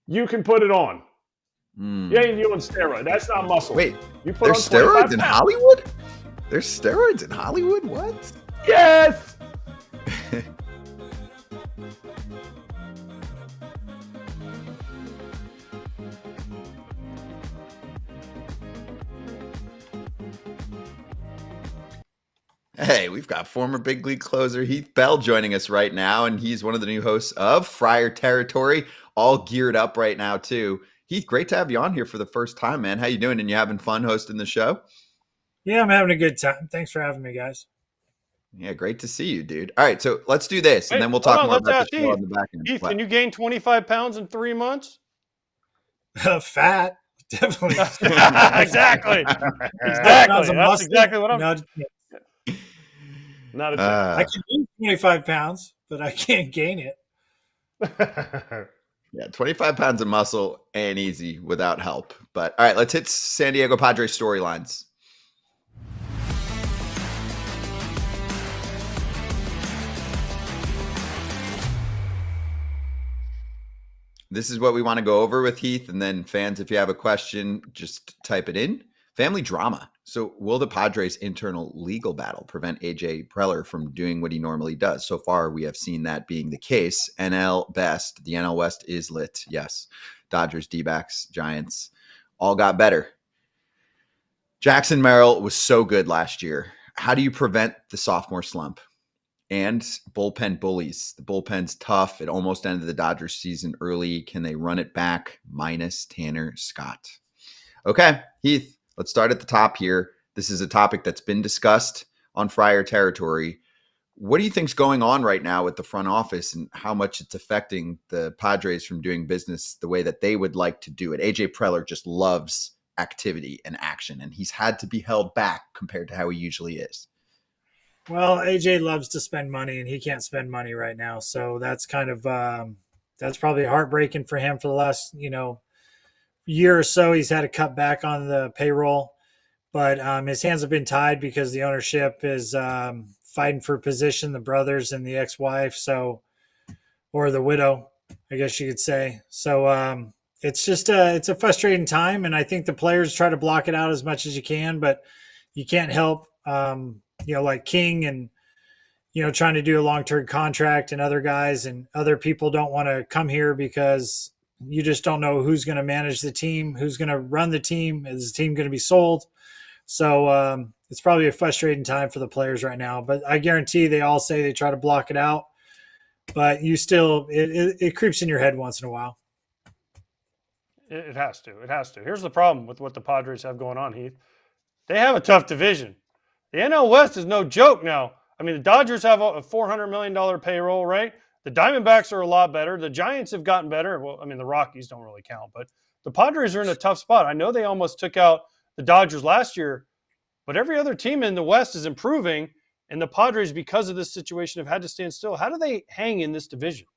you can put it on. Mm. You ain't doing steroid. That's not muscle. Wait, you put there's on 25 steroids in pounds. Hollywood? There's steroids in Hollywood? What? Yes. Hey, we've got former big league closer Heath Bell joining us right now, and he's one of the new hosts of Friar Territory, all geared up right now too. Heath, great to have you on here for the first time, man. How you doing? And you having fun hosting the show? Yeah, I'm having a good time. Thanks for having me, guys. Yeah, great to see you, dude. All right, so let's do this, and Wait, then we'll hold talk on, more let's about the ask show Heath. on the back end. Heath, What? can you gain 25 pounds in 3 months? Fat, definitely. Exactly. Exactly. That's exactly what I'm. Not a chance. I can lose 25 pounds, but I can't gain it. Yeah, 25 pounds of muscle ain't easy without help. But all right, let's hit San Diego Padres storylines. This is what we want to go over with Heath. And then fans, if you have a question, just type it in. Family drama. So will the Padres' internal legal battle prevent AJ Preller from doing what he normally does? So far, we have seen that being the case. NL best. The NL West is lit. Yes. Dodgers, D-backs, Giants all got better. Jackson Merrill was so good last year. How do you prevent the sophomore slump? And bullpen bullies. The bullpen's tough. It almost ended the Dodgers season early. Can they run it back minus Tanner Scott? Okay, Heath, let's start at the top here. This is a topic that's been discussed on Friar Territory. What do you think's going on right now with the front office and how much it's affecting the Padres from doing business the way that they would like to do it? AJ Preller just loves activity and action, and he's had to be held back compared to how he usually is. Well, AJ loves to spend money, and he can't spend money right now. So that's kind of that's probably heartbreaking for him for the last year or so. He's had to cut back on the payroll, but his hands have been tied because the ownership is fighting for position, the brothers and the ex-wife, or the widow, I guess you could say. So it's just it's a frustrating time, and I think the players try to block it out as much as you can, but you can't help. Like King and, trying to do a long-term contract and other guys and other people don't want to come here because you just don't know who's going to manage the team, who's going to run the team. Is the team going to be sold? So it's probably a frustrating time for the players right now, but I guarantee they all say they try to block it out, but you still, it creeps in your head once in a while. It has to. It has to. Here's the problem with what the Padres have going on, Heath. They have a tough division. The NL West is no joke now. I mean, the Dodgers have a $400 million payroll, right? The Diamondbacks are a lot better. The Giants have gotten better. Well, I mean, the Rockies don't really count, but the Padres are in a tough spot. I know they almost took out the Dodgers last year, but every other team in the West is improving, and the Padres, because of this situation, have had to stand still. How do they hang in this division?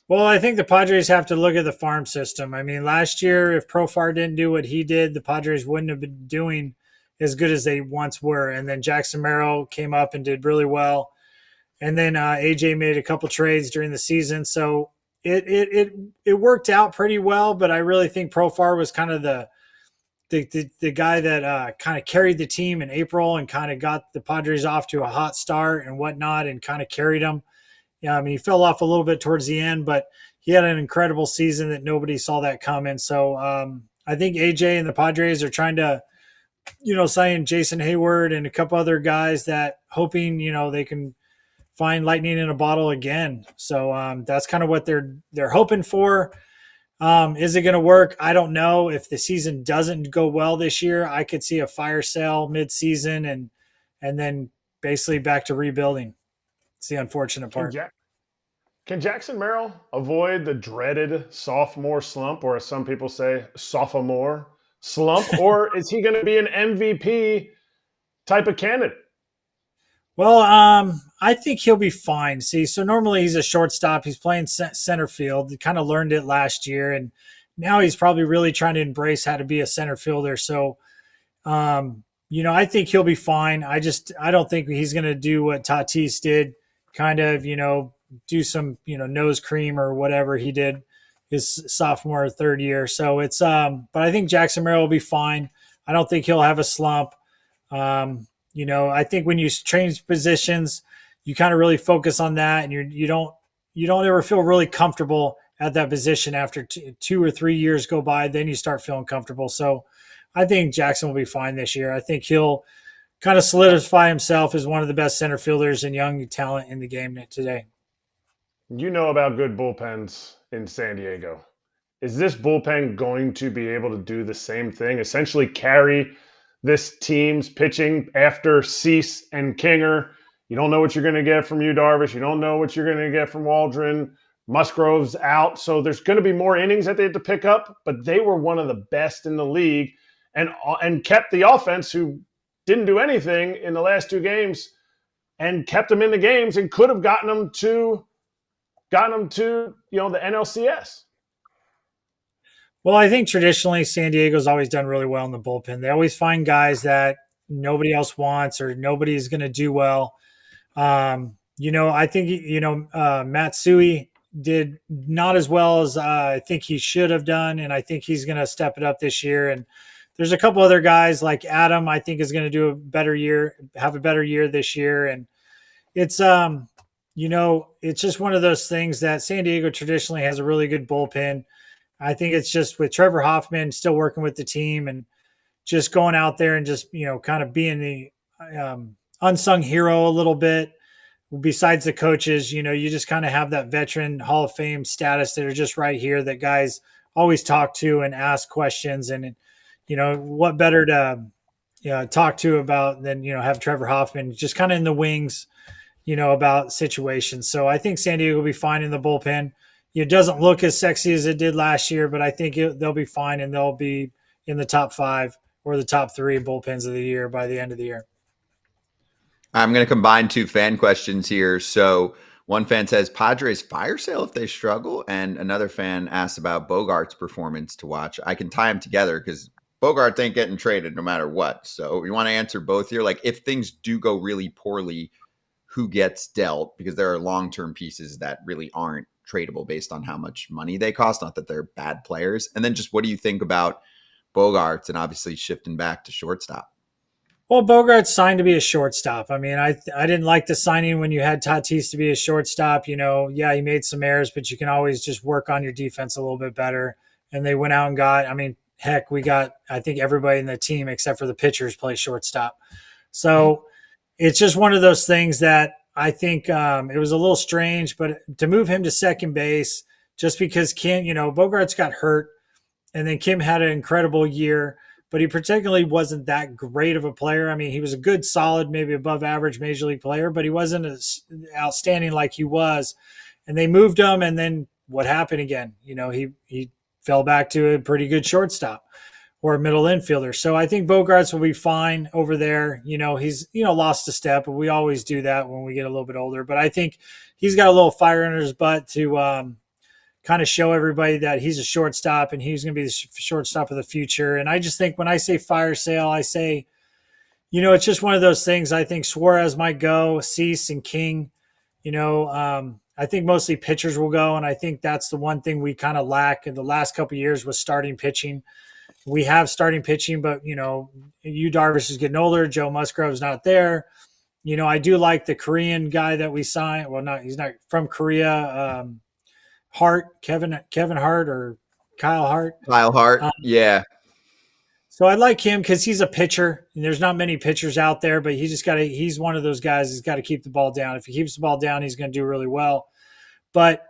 Well, I think the Padres have to look at the farm system. I mean, last year, if Profar didn't do what he did, the Padres wouldn't have been doing as good as they once were. And then Jackson Merrill came up and did really well. And then AJ made a couple trades during the season. So it worked out pretty well, but I really think Profar was kind of the guy that kind of carried the team in April and kind of got the Padres off to a hot start and whatnot and kind of carried them. Yeah, I mean, he fell off a little bit towards the end, but he had an incredible season that nobody saw that coming. So I think AJ and the Padres are trying to, sign Jason Hayward and a couple other guys that hoping, they can find lightning in a bottle again. So that's kind of what they're hoping for. Is it going to work? I don't know. If the season doesn't go well this year, I could see a fire sale mid-season and then basically back to rebuilding. It's the unfortunate part. Can Jackson Merrill avoid the dreaded sophomore slump, or as some people say, sophomore slump, or is he going to be an MVP type of candidate? Well, I think he'll be fine. See, so normally he's a shortstop. He's playing center field. He kind of learned it last year, and now he's probably really trying to embrace how to be a center fielder. So, I think he'll be fine. I don't think he's going to do what Tatis did, kind of, do some, nose cream or whatever he did his sophomore or third year. So it's but I think Jackson Merrill will be fine. I don't think he'll have a slump. I think when you change positions, you kind of really focus on that, and you don't ever feel really comfortable at that position after 2 or 3 years go by. Then you start feeling comfortable. So I think Jackson will be fine this year. I think he'll kind of solidify himself as one of the best center fielders and young talent in the game today. You know about good bullpens in San Diego. Is this bullpen going to be able to do the same thing, essentially carry this team's pitching after Cease and Kinger? You don't know what you're going to get from Yu Darvish. You don't know what you're going to get from Waldron. Musgrove's out. So there's going to be more innings that they have to pick up, but they were one of the best in the league and kept the offense, who didn't do anything in the last 2 games, and kept them in the games and could have gotten them to the NLCS. Well, I think traditionally San Diego's always done really well in the bullpen. They always find guys that nobody else wants or nobody's going to do well. I think, Matsui did not as well as I think he should have done, and I think he's going to step it up this year. And there's a couple other guys like Adam, I think, is going to do a better year this year. And it's, it's just one of those things that San Diego traditionally has a really good bullpen. I think it's just with Trevor Hoffman still working with the team and just going out there and just, kind of being the unsung hero a little bit. Besides the coaches, you just kind of have that veteran Hall of Fame status that are just right here that guys always talk to and ask questions. And, what better to talk to about than, have Trevor Hoffman just kind of in the wings, about situations. So I think San Diego will be fine in the bullpen. It doesn't look as sexy as it did last year, but I think they'll be fine, and they'll be in the top 5 or the top 3 bullpens of the year by the end of the year. I'm going to combine 2 fan questions here. So one fan says, Padres fire sale if they struggle. And another fan asks about Bogart's performance to watch. I can tie them together because Bogart ain't getting traded no matter what. So you want to answer both here. Like, if things do go really poorly, who gets dealt? Because there are long-term pieces that really aren't tradable based on how much money they cost. Not that they're bad players. And then just what do you think about Bogarts and obviously shifting back to shortstop? Well, Bogart's signed to be a shortstop. I mean, I didn't like the signing when you had Tatis to be a shortstop. He made some errors, but you can always just work on your defense a little bit better. And they went out and we got, I think, everybody in the team except for the pitchers play shortstop. So it's just one of those things that I think it was a little strange, but to move him to second base just because Kim, Bogarts got hurt, and then Kim had an incredible year, but he particularly wasn't that great of a player. I mean, he was a good, solid, maybe above average major league player, but he wasn't as outstanding like he was. And they moved him, and then what happened again? He fell back to a pretty good shortstop or a middle infielder. So I think Bogarts will be fine over there. He's, lost a step, but we always do that when we get a little bit older. But I think he's got a little fire under his butt to kind of show everybody that he's a shortstop and he's going to be the shortstop of the future. And I just think when I say fire sale, I say, it's just one of those things. I think Suarez might go, Cease and King, I think mostly pitchers will go. And I think that's the one thing we kind of lack in the last couple of years was starting pitching. We have starting pitching, but, Yu Darvish is getting older. Joe Musgrove's not there. I do like the Korean guy that we signed. Well, he's not from Korea. Hart, Kevin Hart or Kyle Hart. Kyle Hart, yeah. So I like him because he's a pitcher. And there's not many pitchers out there, but he's one of those guys who's got to keep the ball down. If he keeps the ball down, he's going to do really well. But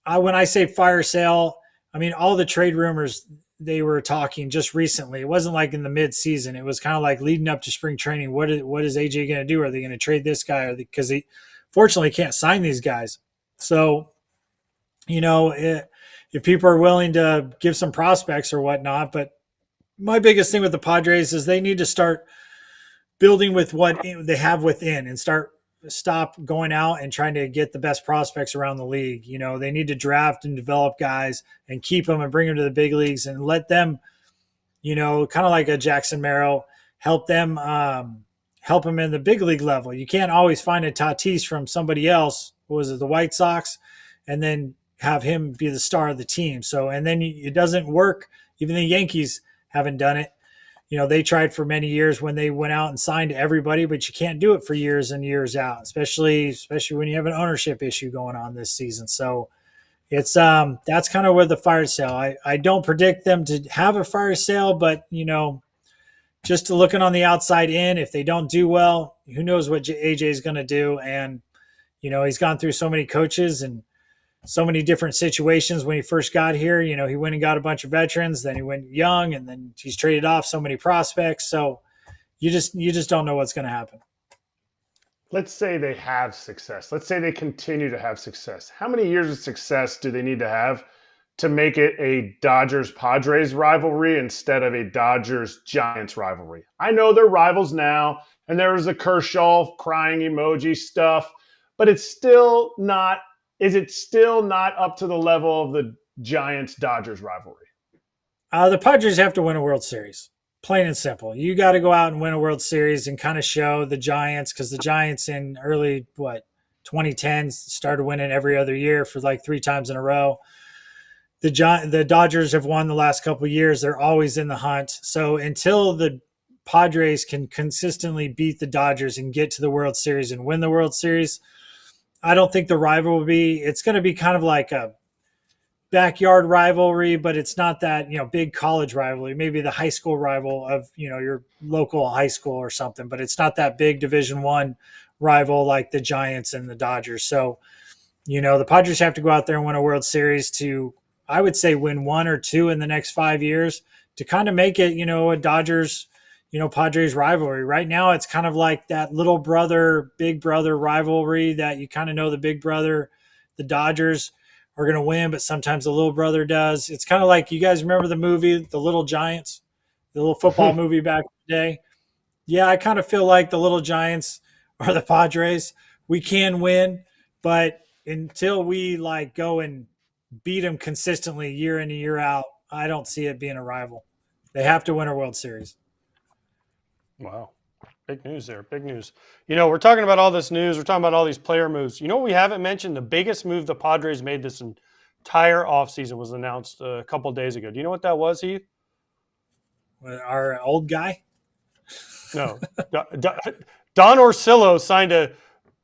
when I say fire sale, I mean, all the trade rumors they were talking just recently, it wasn't like in the mid-season. It was kind of like leading up to spring training. What is AJ going to do? Are they going to trade this guy? Because he fortunately can't sign these guys. So, if people are willing to give some prospects or whatnot, but my biggest thing with the Padres is they need to start building with what they have within and stop going out and trying to get the best prospects around the league. They need to draft and develop guys and keep them and bring them to the big leagues and let them, kind of like a Jackson Merrill, help them in the big league level. You can't always find a Tatis from somebody else. What was it, the White Sox? And then have him be the star of the team. So, and then it doesn't work. Even the Yankees haven't done it. They tried for many years when they went out and signed everybody, but you can't do it for years and years out, especially when you have an ownership issue going on this season. So it's that's kind of where the fire sale. I don't predict them to have a fire sale, but just looking on the outside in, if they don't do well, who knows what AJ is going to do. And he's gone through so many coaches and so many different situations when he first got here. He went and got a bunch of veterans, then he went young, and then he's traded off so many prospects. So you just don't know what's going to happen. Let's say they have success. Let's say they continue to have success. How many years of success do they need to have to make it a Dodgers-Padres rivalry instead of a Dodgers-Giants rivalry? I know they're rivals now, and there was the Kershaw crying emoji stuff, but it's still not. Is it still not up to the level of the Giants-Dodgers rivalry? The Padres have to win a World Series, plain and simple. You got to go out and win a World Series and kind of show the Giants, because the Giants in early 2010s started winning every other year for like 3 times in a row. The Dodgers have won the last couple of years. They're always in the hunt. So until the Padres can consistently beat the Dodgers and get to the World Series and win the World Series, I don't think the rival will be. It's going to be kind of like a backyard rivalry, but it's not that big college rivalry. Maybe the high school rival of your local high school or something, but it's not that big Division I rival like the Giants and the Dodgers. So the Padres have to go out there and win a World Series to, I would say, win 1 or 2 in the next 5 years to kind of make it a Dodgers Padres rivalry. Right now, it's kind of like that little brother, big brother rivalry that you kind of know the big brother, the Dodgers are going to win, but sometimes the little brother does. It's kind of like, you guys remember the movie, The Little Giants, the little football movie back in the day? Yeah, I kind of feel like the Little Giants are the Padres. We can win, but until we go and beat them consistently year in and year out, I don't see it being a rival. They have to win a World Series. Wow. Big news there. Big news. We're talking about all this news. We're talking about all these player moves. What we haven't mentioned? The biggest move the Padres made this entire offseason was announced a couple of days ago. Do you know what that was, Heath? Our old guy? No. Don Orsillo signed a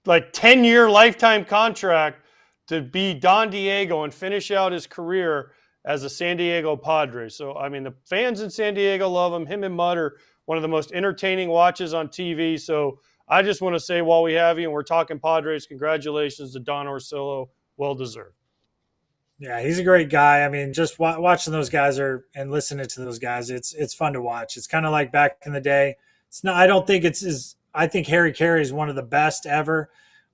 10-year lifetime contract to be Don Diego and finish out his career as a San Diego Padre. So, the fans in San Diego love him and Mudd are one of the most entertaining watches on TV. So I just want to say, while we have you and we're talking Padres, congratulations to Don Orsillo. Well deserved. Yeah, he's a great guy. Just watching those guys and listening to those guys, it's fun to watch. It's kind of like back in the day. It's not. I don't think I think Harry Carey is one of the best ever,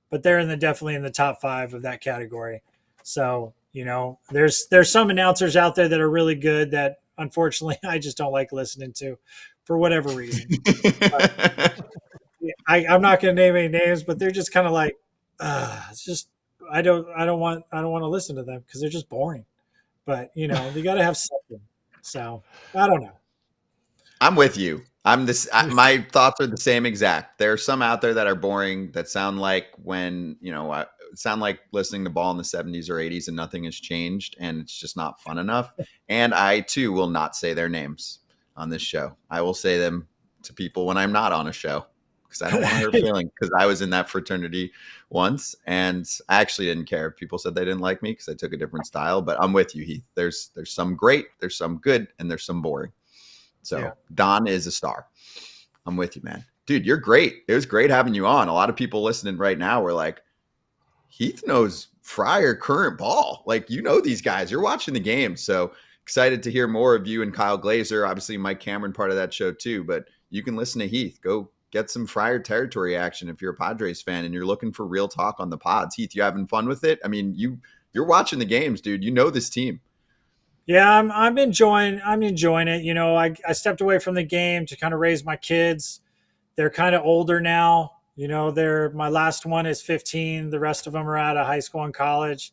but they're definitely in the top 5 of that category. So there's some announcers out there that are really good that unfortunately I just don't like listening to, for whatever reason. I'm not going to name any names, but they're just kind of like, it's just, I don't want to listen to them because they're just boring. But they got to have something. So I don't know. I'm with you. My thoughts are the same exact. There are some out there that are boring that sound like when sound like listening to ball in the 70s or 80s and nothing has changed and it's just not fun enough. And I too will not say their names on this show. I will say them to people when I'm not on a show because I don't want to hurt feelings, because I was in that fraternity once and I actually didn't care if people said they didn't like me because I took a different style. But I'm with you, Heath. There's some great, there's some good, and there's some boring. So yeah. Don is a star. I'm with you, man. Dude, you're great. It was great having you on. A lot of people listening right now were like, Heath knows Friar current ball. These guys. You're watching the game. So excited to hear more of you and Kyle Glazer. Obviously, Mike Cameron, part of that show too. But you can listen to Heath. Go get some Friar territory action if you're a Padres fan and you're looking for real talk on the pods. Heath, you having fun with it? You're watching the games, dude. You know this team. Yeah, I'm enjoying it. I stepped away from the game to kind of raise my kids. They're kind of older now. My last one is 15. The rest of them are out of high school and college.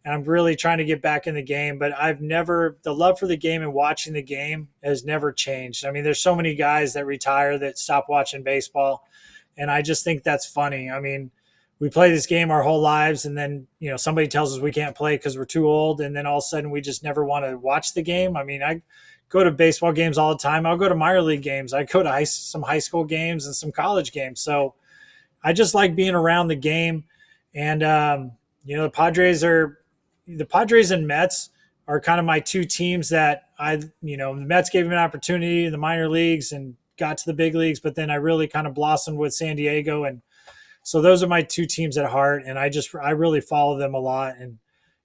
And I'm really trying to get back in the game, but the love for the game and watching the game has never changed. There's so many guys that retire that stop watching baseball. And I just think that's funny. we play this game our whole lives, and then, somebody tells us we can't play because we're too old, and then all of a sudden we just never want to watch the game. I mean, I go to baseball games all the time. I'll go to minor league games. I go to some high school games and some college games. So I just like being around the game. And, the Padres and Mets are kind of my two teams that the Mets gave me an opportunity in the minor leagues and got to the big leagues, but then I really kind of blossomed with San Diego. And so those are my two teams at heart. And I really follow them a lot. And,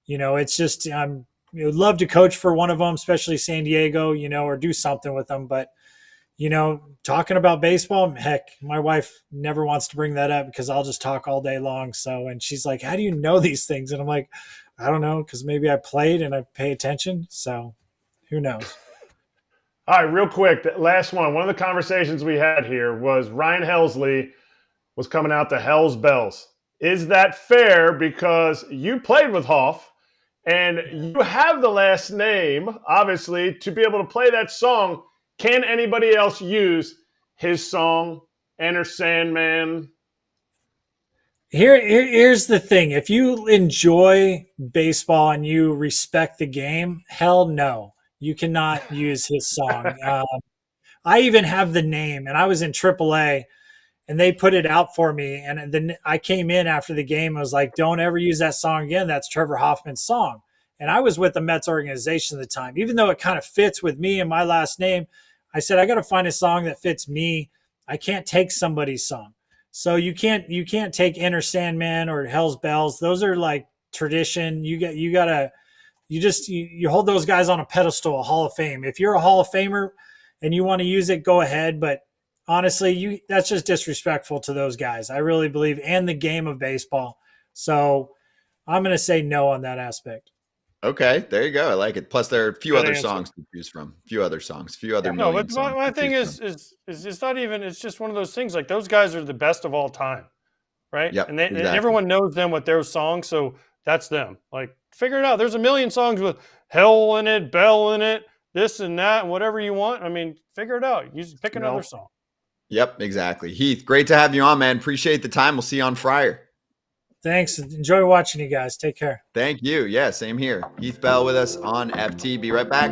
it's just, would love to coach for one of them, especially San Diego, or do something with them. But, talking about baseball, heck, my wife never wants to bring that up because I'll just talk all day long. So, and she's like, how do you know these things? And I'm like, I don't know, because maybe I played and I pay attention. So who knows? All right, real quick, the last one. One of the conversations we had here was Ryan Helsley was coming out to Hell's Bells. Is that fair? Because you played with Hoff and you have the last name, obviously, to be able to play that song. Can anybody else use his song, Enter Sandman? Here's the thing. If you enjoy baseball and you respect the game, hell no, you cannot use his song. I even have the name, and I was in AAA, and they put it out for me. And then I came in after the game. I was like, don't ever use that song again. That's Trevor Hoffman's song. And I was with the Mets organization at the time. Even though it kind of fits with me and my last name, I said, I got to find a song that fits me. I can't take somebody's song. So you can't take Enter Sandman or Hell's Bells. Those are like tradition. You hold those guys on a pedestal, a Hall of Fame. If you're a Hall of Famer and you want to use it, go ahead. But honestly, that's just disrespectful to those guys. I really believe, and the game of baseball. So I'm going to say no on that aspect. Okay, there you go. I like it. Plus, there are a few Good other answer. songs to choose from. A few other songs. A few other No, million but songs. my to thing choose from. is it's not even. It's just one of those things. Like those guys are the best of all time, right? Yep, and exactly. everyone knows them with their songs, so that's them. Like figure it out. There's a million songs with Hell in it, Bell in it, this and that, and whatever you want. I mean, figure it out. You pick another song. Yep, exactly. Heath, great to have you on, man. Appreciate the time. We'll see you on Friar. Thanks. Enjoy watching you guys. Take care. Thank you. Yeah, same here. Heath Bell with us on FT. Be right back.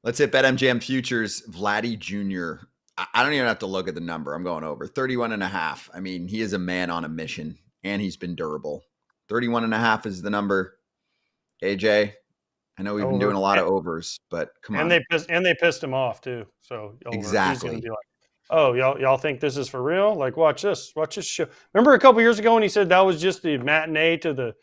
Let's hit BetMGM Futures. Vladdy Jr. I don't even have to look at the number. I'm going over 31.5. I mean, he is a man on a mission, and he's been durable. 31.5 is the number. AJ, I know we've been doing a lot of overs, but come on. And they pissed him off too. So Exactly. He's gonna be like, oh, y'all think this is for real? Like, watch this show. Remember a couple years ago when he said that was just the matinee to the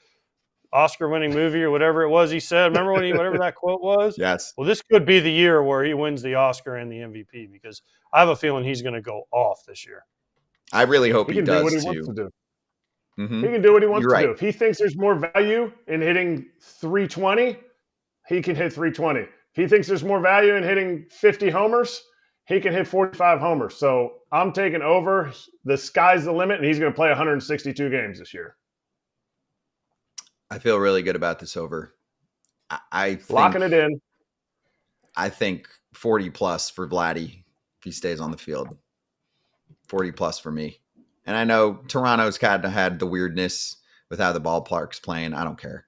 Oscar-winning movie or whatever it was he said? Remember whatever that quote was? Yes. Well, this could be the year where he wins the Oscar and the MVP because I have a feeling he's going to go off this year. I really hope He he can do does what he too. wants to do. Mm-hmm. He can do what he wants You're to right. do. If he thinks there's more value in hitting 320, he can hit 320. If he thinks there's more value in hitting 50 homers, he can hit 45 homers. So I'm taking over. The sky's the limit, and he's going to play 162 games this year. I feel really good about this over. I think, Locking it in. I think 40 plus for Vladdy if he stays on the field. 40 plus for me. And I know Toronto's kind of had the weirdness with how the ballpark's playing. I don't care.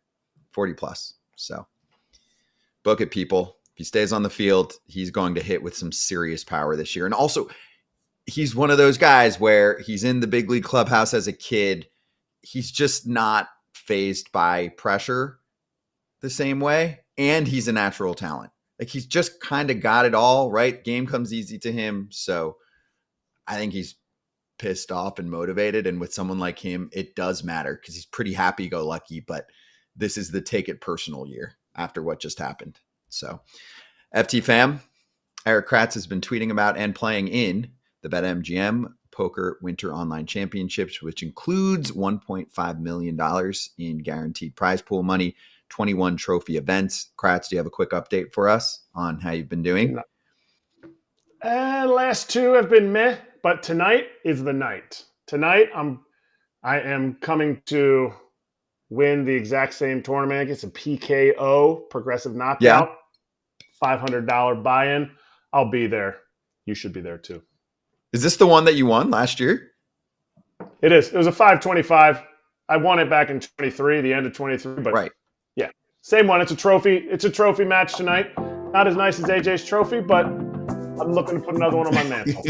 40 plus. So book it, people. If he stays on the field, he's going to hit with some serious power this year. And also, he's one of those guys where he's in the big league clubhouse as a kid. He's just not fazed by pressure the same way. And he's a natural talent. Like he's just kind of got it all, right? Game comes easy to him. So I think he's pissed off and motivated. And with someone like him, it does matter because he's pretty happy-go-lucky, but this is the take it personal year after what just happened. So FT fam, Erik Kratz has been tweeting about and playing in the BetMGM Poker Winter Online Championships, which includes $1.5 million in guaranteed prize pool money, 21 trophy events. Kratz, do you have a quick update for us on how you've been doing? Last two have been meh, but tonight is the night. Tonight, I am coming to win the exact same tournament. It's a PKO, progressive knockout, $500 buy-in. I'll be there. You should be there too. Is this the one that you won last year? It is. It was a 525. I won it back in 23, the end of 23. But right. Yeah, same one. It's a trophy. It's a trophy match tonight. Not as nice as AJ's trophy, but I'm looking to put another one on my mantle.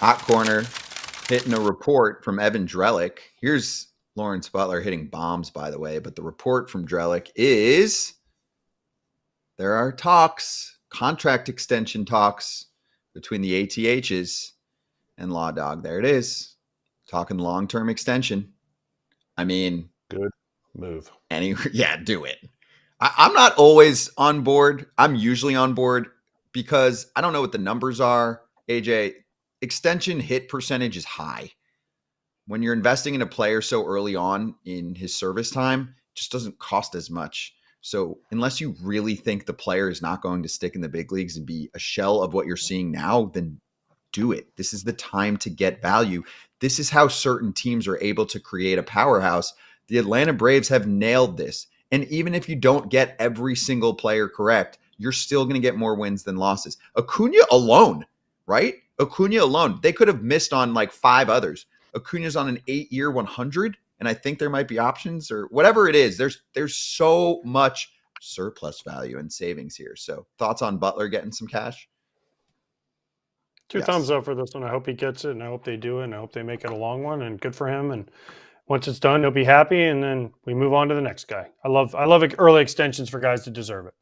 Hot corner, hitting a report from Evan Drellick. Here's Lawrence Butler hitting bombs, by the way. But the report from Drellick is there are talks, contract extension talks between the ATHs and Law Dog. There it is. Talking long-term extension. I mean, good move. Do it. I'm not always on board. I'm usually on board because I don't know what the numbers are. AJ, extension hit percentage is high. When you're investing in a player so early on in his service time, it just doesn't cost as much. So unless you really think the player is not going to stick in the big leagues and be a shell of what you're seeing now, then do it. This is the time to get value. This is how certain teams are able to create a powerhouse. The Atlanta Braves have nailed this. And even if you don't get every single player correct, you're still going to get more wins than losses. Acuna alone, right? Acuna alone. They could have missed on like 5 others. Acuna's on an 8-year 100, and I think there might be options or whatever it is. There's so much surplus value and savings here. So thoughts on Butler getting some cash? Two thumbs up for this one. I hope he gets it, and I hope they do it, and I hope they make it a long one, and good for him. And once it's done, he'll be happy, and then we move on to the next guy. I love early extensions for guys that deserve it.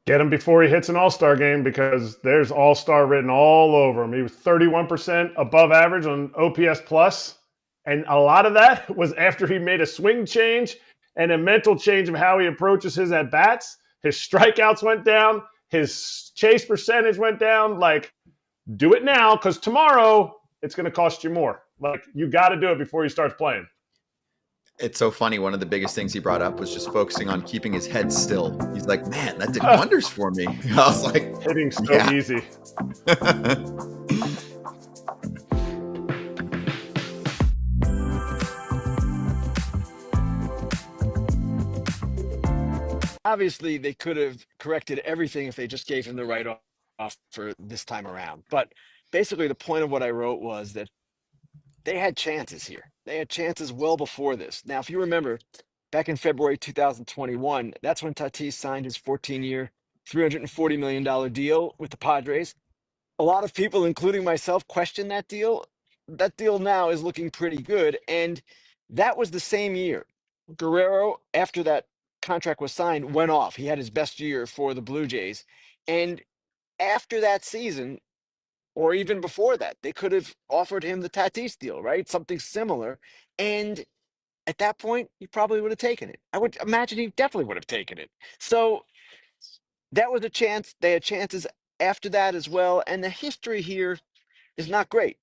Get him before he hits an all-star game because there's all-star written all over him. He was 31% above average on OPS plus, and a lot of that was after he made a swing change and a mental change of how he approaches his at-bats. His strikeouts went down. His chase percentage went down. Like, do it now because tomorrow it's going to cost you more. Like, you got to do it before he starts playing. It's so funny. One of the biggest things he brought up was just focusing on keeping his head still. He's like, man, that did wonders for me. I was like, hitting so easy. Obviously, they could have corrected everything if they just gave him the right offer this time around. But basically, the point of what I wrote was that they had chances here. They had chances well before this. Now, if you remember, back in February 2021, that's when Tatis signed his 14-year, $340 million deal with the Padres. A lot of people, including myself, questioned that deal. That deal now is looking pretty good. And that was the same year. Guerrero, after that contract was signed, went off. He had his best year for the Blue Jays. And after that season, or even before that, they could have offered him the Tatis deal, right? Something similar. And at that point, he probably would have taken it. I would imagine he definitely would have taken it. So that was a chance. They had chances after that as well. And the history here is not great.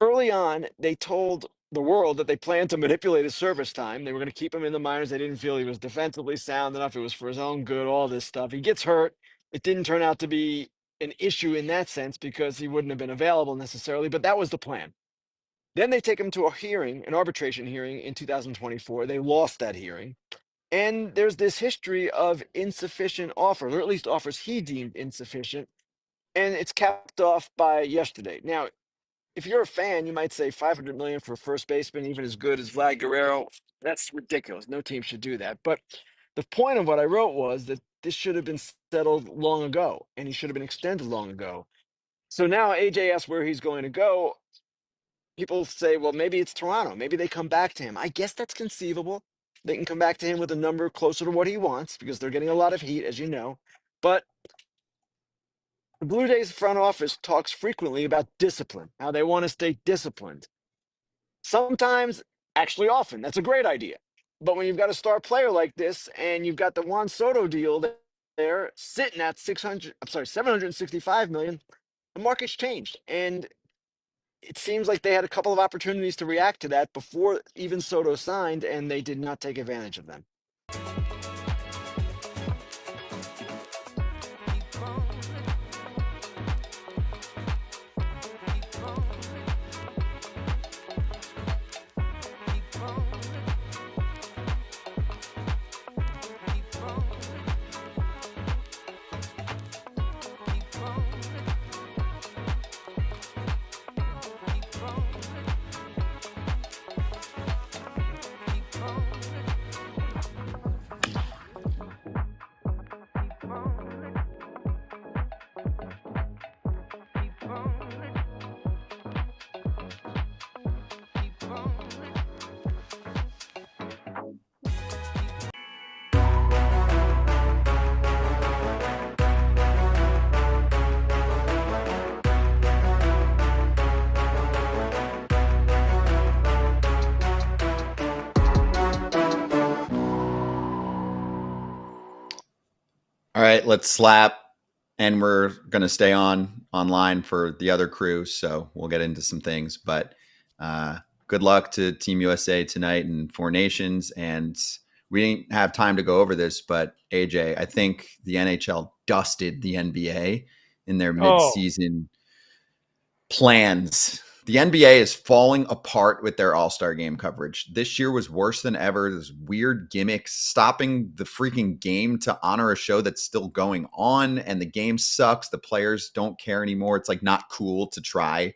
Early on, they told the world that they planned to manipulate his service time. They were going to keep him in the minors. They didn't feel he was defensively sound enough. It was for his own good, all this stuff. He gets hurt. It didn't turn out to be an issue in that sense because he wouldn't have been available necessarily, but that was the plan. Then they take him to a hearing, an arbitration hearing in 2024. They lost that hearing. And there's this history of insufficient offers, or at least offers he deemed insufficient. And it's capped off by yesterday. Now, if you're a fan, you might say $500 million for a first baseman, even as good as Vlad Guerrero. That's ridiculous. No team should do that. But the point of what I wrote was that this should have been settled long ago, and he should have been extended long ago. So now AJ asks where he's going to go. People say, well, maybe it's Toronto. Maybe they come back to him. I guess that's conceivable. They can come back to him with a number closer to what he wants because they're getting a lot of heat, as you know. But The Blue Jays front office talks frequently about discipline, how they want to stay disciplined. Sometimes, actually often, that's a great idea. But when you've got a star player like this and you've got the Juan Soto deal there sitting at 765 million, the market's changed. And it seems like they had a couple of opportunities to react to that before even Soto signed, and they did not take advantage of them. All right, let's slap. And we're going to stay online for the other crew. So we'll get into some things. But good luck to Team USA tonight and Four Nations. And we didn't have time to go over this, but AJ, I think the NHL dusted the NBA in their midseason plans. The NBA is falling apart with their All-Star game coverage. This year was worse than ever. There's weird gimmicks stopping the freaking game to honor a show that's still going on, and the game sucks. The players don't care anymore. It's like not cool to try.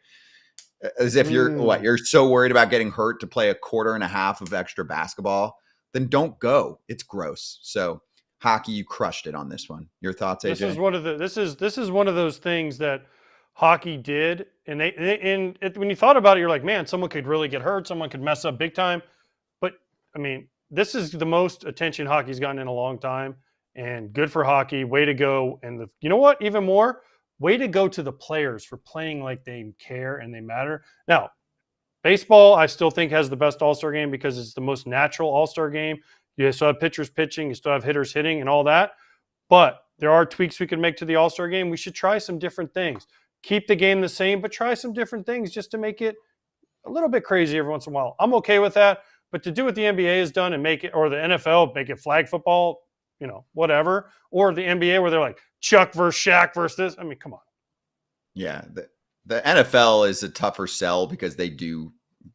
As if you're so worried about getting hurt to play a quarter and a half of extra basketball, then don't go. It's gross. So hockey, you crushed it on this one. Your thoughts, AJ? This is one of those things that hockey did, and when you thought about it, you're like, man, someone could really get hurt, someone could mess up big time. But I mean, this is the most attention hockey's gotten in a long time, and good for hockey. Way to go! And you know what? Even more, way to go to the players for playing like they care and they matter. Now, baseball, I still think has the best All-Star game because it's the most natural All-Star game. You still have pitchers pitching, you still have hitters hitting, and all that. But there are tweaks we can make to the All-Star game. We should try some different things. Keep the game the same, but try some different things just to make it a little bit crazy every once in a while. I'm okay with that, but to do what the NBA has done and make it, or the NFL, make it flag football, whatever, or the NBA where they're like Chuck versus Shaq versus this. I mean, come on. Yeah, the NFL is a tougher sell because they do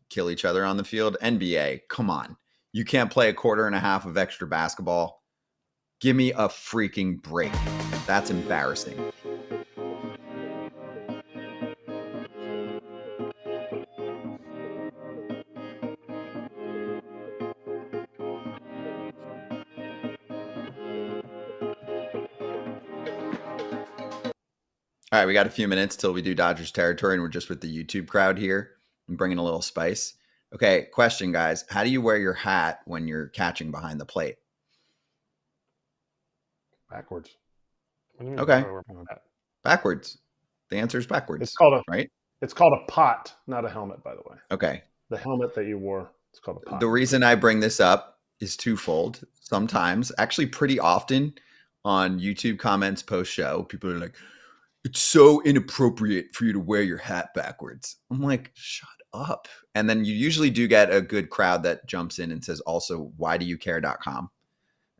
kill each other on the field. NBA, come on. You can't play a quarter and a half of extra basketball. Give me a freaking break. That's embarrassing. All right, we got a few minutes till we do Dodgers territory, and we're just with the YouTube crowd here and bringing a little spice. Okay, question, guys. How do you wear your hat when you're catching behind the plate? Backwards. Okay. Backwards. The answer is backwards. It's called a pot, not a helmet, by the way. Okay. The helmet that you wore, it's called a pot. The reason I bring this up is twofold. Sometimes, actually pretty often on YouTube comments post-show, people are like, it's so inappropriate for you to wear your hat backwards. I'm like, shut up. And then you usually do get a good crowd that jumps in and says also, whydoucare.com.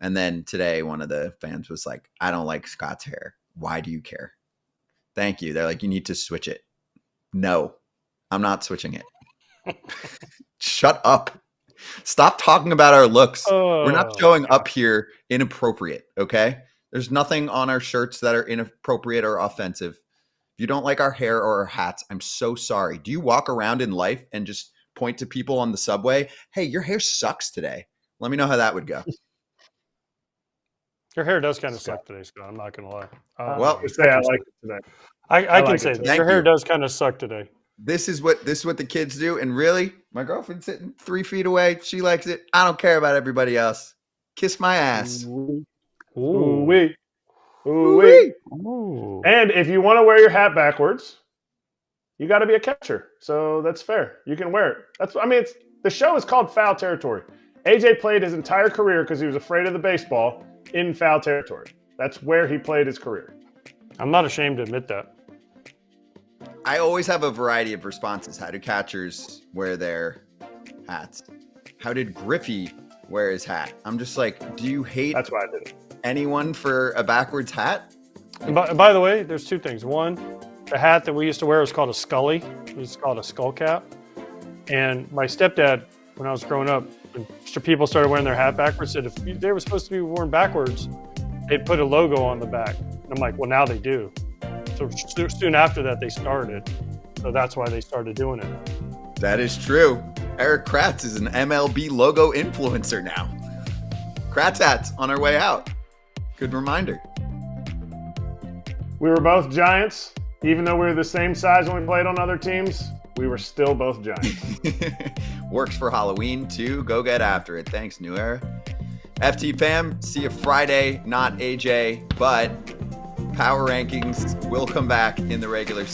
And then today, one of the fans was like, I don't like Scott's hair. Why do you care? Thank you. They're like, you need to switch it. No, I'm not switching it. Shut up. Stop talking about our looks. We're not showing up here inappropriate, okay? There's nothing on our shirts that are inappropriate or offensive. If you don't like our hair or our hats, I'm so sorry. Do you walk around in life and just point to people on the subway? Hey, your hair sucks today. Let me know how that would go. Your hair does kind of suck today, Scott. I'm not going to lie. Well, I like it today. I can say that. Your hair does kind of suck today. This is what the kids do. And really, my girlfriend's sitting 3 feet away. She likes it. I don't care about everybody else. Kiss my ass. Ooh-wee. Ooh-wee. Ooh. And if you want to wear your hat backwards, you got to be a catcher. So that's fair. You can wear it. The show is called Foul Territory. AJ played his entire career because he was afraid of the baseball in foul territory. That's where he played his career. I'm not ashamed to admit that. I always have a variety of responses. How do catchers wear their hats? How did Griffey wear his hat? I'm just like, do you hate That's why I did it. anyone for a backwards hat? And by the way, there's two things. One, the hat that we used to wear was called a scully. It's called a skull cap. And my stepdad, when I was growing up, when people started wearing their hat backwards, said if they were supposed to be worn backwards, they'd put a logo on the back. And I'm like, well, now they do. So soon after that, they started. So that's why they started doing it. That is true. Erik Kratz is an MLB logo influencer now. Kratz hats on our way out. Good reminder. We were both Giants. Even though we were the same size when we played on other teams, we were still both Giants. Works for Halloween too. Go get after it. Thanks, New Era. FT fam, see you Friday. Not AJ, but power rankings will come back in the regular